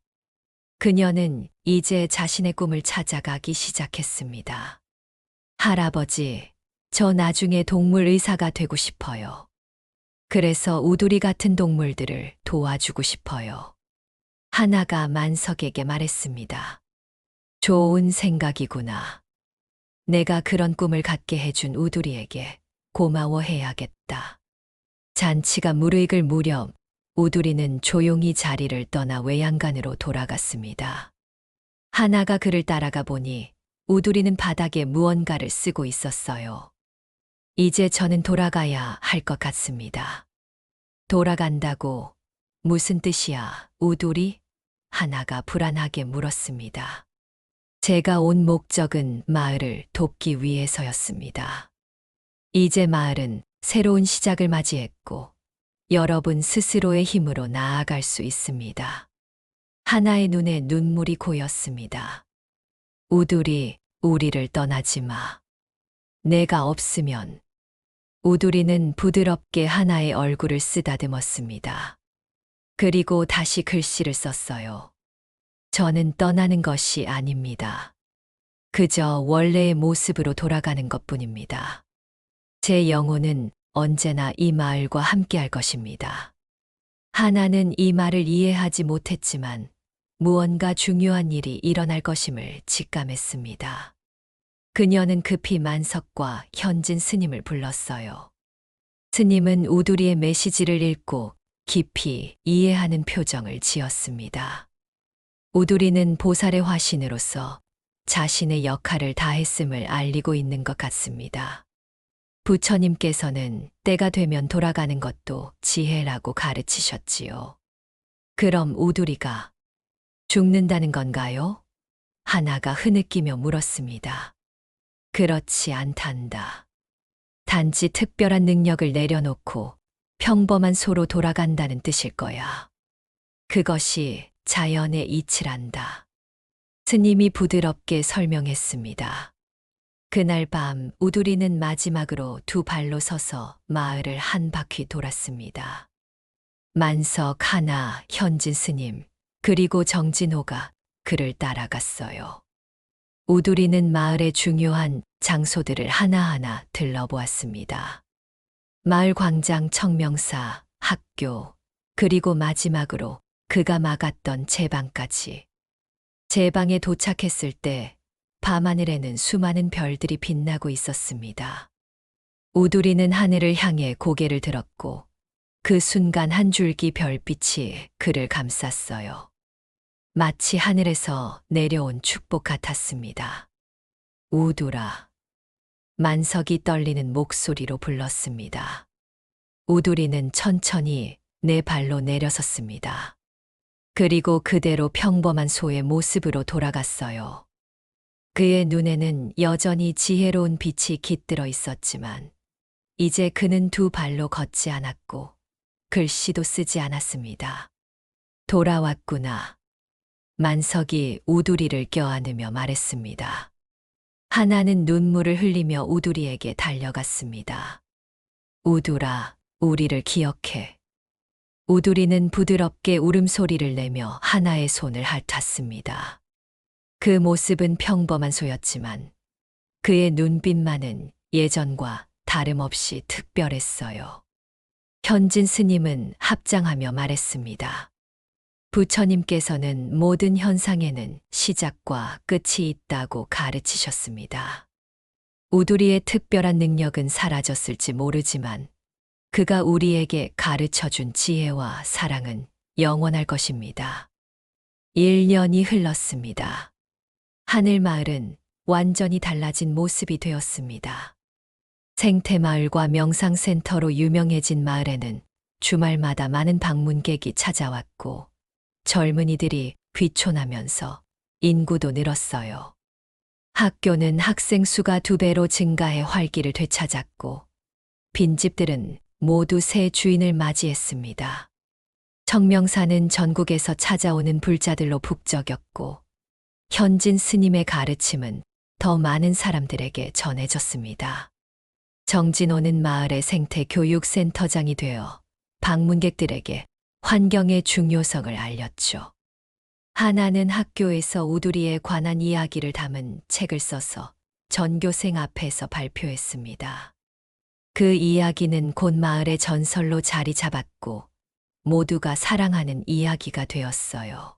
Speaker 1: 그녀는 이제 자신의 꿈을 찾아가기 시작했습니다. 할아버지, 저 나중에 동물 의사가 되고 싶어요. 그래서 우두리 같은 동물들을 도와주고 싶어요. 하나가 만석에게 말했습니다. 좋은 생각이구나. 내가 그런 꿈을 갖게 해준 우두리에게 고마워해야겠다. 잔치가 무르익을 무렵 우두리는 조용히 자리를 떠나 외양간으로 돌아갔습니다. 하나가 그를 따라가 보니 우두리는 바닥에 무언가를 쓰고 있었어요. 이제 저는 돌아가야 할 것 같습니다. 돌아간다고 무슨 뜻이야, 우두리? 하나가 불안하게 물었습니다. 제가 온 목적은 마을을 돕기 위해서였습니다. 이제 마을은 새로운 시작을 맞이했고 여러분 스스로의 힘으로 나아갈 수 있습니다. 하나의 눈에 눈물이 고였습니다. 우두리, 우리를 떠나지 마. 내가 없으면. 우두리는 부드럽게 하나의 얼굴을 쓰다듬었습니다. 그리고 다시 글씨를 썼어요. 저는 떠나는 것이 아닙니다. 그저 원래의 모습으로 돌아가는 것뿐입니다. 제 영혼은 언제나 이 마을과 함께할 것입니다. 하나는 이 말을 이해하지 못했지만 무언가 중요한 일이 일어날 것임을 직감했습니다. 그녀는 급히 만석과 현진 스님을 불렀어요. 스님은 우두리의 메시지를 읽고 깊이 이해하는 표정을 지었습니다. 우두리는 보살의 화신으로서 자신의 역할을 다했음을 알리고 있는 것 같습니다. 부처님께서는 때가 되면 돌아가는 것도 지혜라고 가르치셨지요. 그럼 우두리가 죽는다는 건가요? 하나가 흐느끼며 물었습니다. 그렇지 않단다. 단지 특별한 능력을 내려놓고 평범한 소로 돌아간다는 뜻일 거야. 그것이 자연의 이치란다. 스님이 부드럽게 설명했습니다. 그날 밤 우두리는 마지막으로 두 발로 서서 마을을 한 바퀴 돌았습니다. 만석, 하나, 현진 스님, 그리고 정진호가 그를 따라갔어요. 우두리는 마을의 중요한 장소들을 하나하나 들러보았습니다. 마을 광장, 청명사, 학교, 그리고 마지막으로 그가 막았던 제방까지. 제방에 도착했을 때 밤하늘에는 수많은 별들이 빛나고 있었습니다. 우두리는 하늘을 향해 고개를 들었고 그 순간 한 줄기 별빛이 그를 감쌌어요. 마치 하늘에서 내려온 축복 같았습니다. 우두라. 만석이 떨리는 목소리로 불렀습니다. 우두리는 천천히 네 발로 내려섰습니다. 그리고 그대로 평범한 소의 모습으로 돌아갔어요. 그의 눈에는 여전히 지혜로운 빛이 깃들어 있었지만 이제 그는 두 발로 걷지 않았고 글씨도 쓰지 않았습니다. 돌아왔구나. 만석이 우두리를 껴안으며 말했습니다. 하나는 눈물을 흘리며 우두리에게 달려갔습니다. 우두라, 우리를 기억해. 우두리는 부드럽게 울음소리를 내며 하나의 손을 핥았습니다. 그 모습은 평범한 소였지만 그의 눈빛만은 예전과 다름없이 특별했어요. 현진 스님은 합장하며 말했습니다. 부처님께서는 모든 현상에는 시작과 끝이 있다고 가르치셨습니다. 우두리의 특별한 능력은 사라졌을지 모르지만 그가 우리에게 가르쳐준 지혜와 사랑은 영원할 것입니다. 1년이 흘렀습니다. 하늘마을은 완전히 달라진 모습이 되었습니다. 생태마을과 명상센터로 유명해진 마을에는 주말마다 많은 방문객이 찾아왔고 젊은이들이 귀촌하면서 인구도 늘었어요. 학교는 학생 수가 2배로 증가해 활기를 되찾았고 빈집들은 모두 새 주인을 맞이했습니다. 청명사는 전국에서 찾아오는 불자들로 북적였고 현진 스님의 가르침은 더 많은 사람들에게 전해졌습니다. 정진호는 마을의 생태교육센터장이 되어 방문객들에게 환경의 중요성을 알렸죠. 하나는 학교에서 우두리에 관한 이야기를 담은 책을 써서 전교생 앞에서 발표했습니다. 그 이야기는 곧 마을의 전설로 자리 잡았고 모두가 사랑하는 이야기가 되었어요.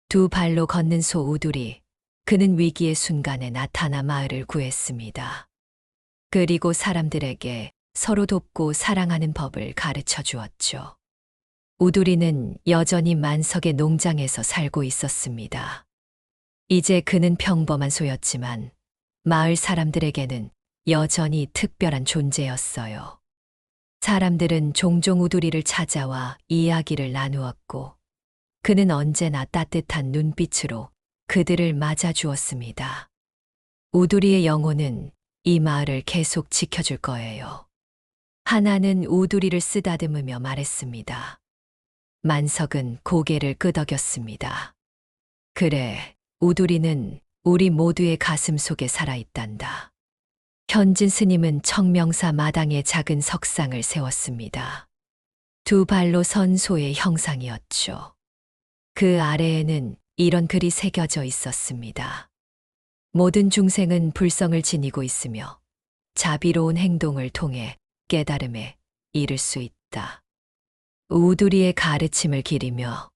Speaker 1: 두 발로 걷는 소 우두리, 그는 위기의 순간에 나타나 마을을 구했습니다. 그리고 사람들에게 서로 돕고 사랑하는 법을 가르쳐 주었죠. 우두리는 여전히 만석의 농장에서 살고 있었습니다. 이제 그는 평범한 소였지만 마을 사람들에게는 여전히 특별한 존재였어요. 사람들은 종종 우두리를 찾아와 이야기를 나누었고 그는 언제나 따뜻한 눈빛으로 그들을 맞아주었습니다. 우두리의 영혼은 이 마을을 계속 지켜줄 거예요. 하나는 우두리를 쓰다듬으며 말했습니다. 만석은 고개를 끄덕였습니다. 그래, 우두리는 우리 모두의 가슴 속에 살아있단다. 현진 스님은 청명사 마당에 작은 석상을 세웠습니다. 두 발로 선 소의 형상이었죠. 그 아래에는 이런 글이 새겨져 있었습니다. 모든 중생은 불성을 지니고 있으며 자비로운 행동을 통해 깨달음에 이를 수 있다. 우두리의 가르침을 기리며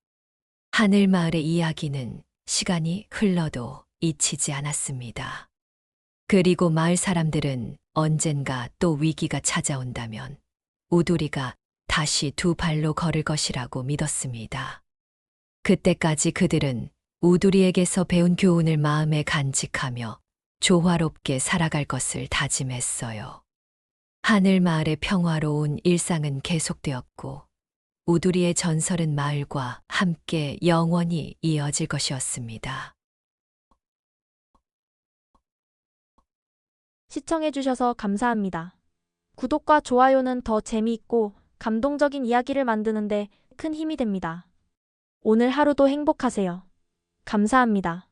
Speaker 1: 하늘마을의 이야기는 시간이 흘러도 잊히지 않았습니다. 그리고 마을 사람들은 언젠가 또 위기가 찾아온다면 우두리가 다시 두 발로 걸을 것이라고 믿었습니다. 그때까지 그들은 우두리에게서 배운 교훈을 마음에 간직하며 조화롭게 살아갈 것을 다짐했어요. 하늘마을의 평화로운 일상은 계속되었고 우두리의 전설은 마을과 함께 영원히 이어질 것이었습니다.
Speaker 2: 시청해주셔서 감사합니다. 구독과 좋아요는 더 재미있고 감동적인 이야기를 만드는데 큰 힘이 됩니다. 오늘 하루도 행복하세요. 감사합니다.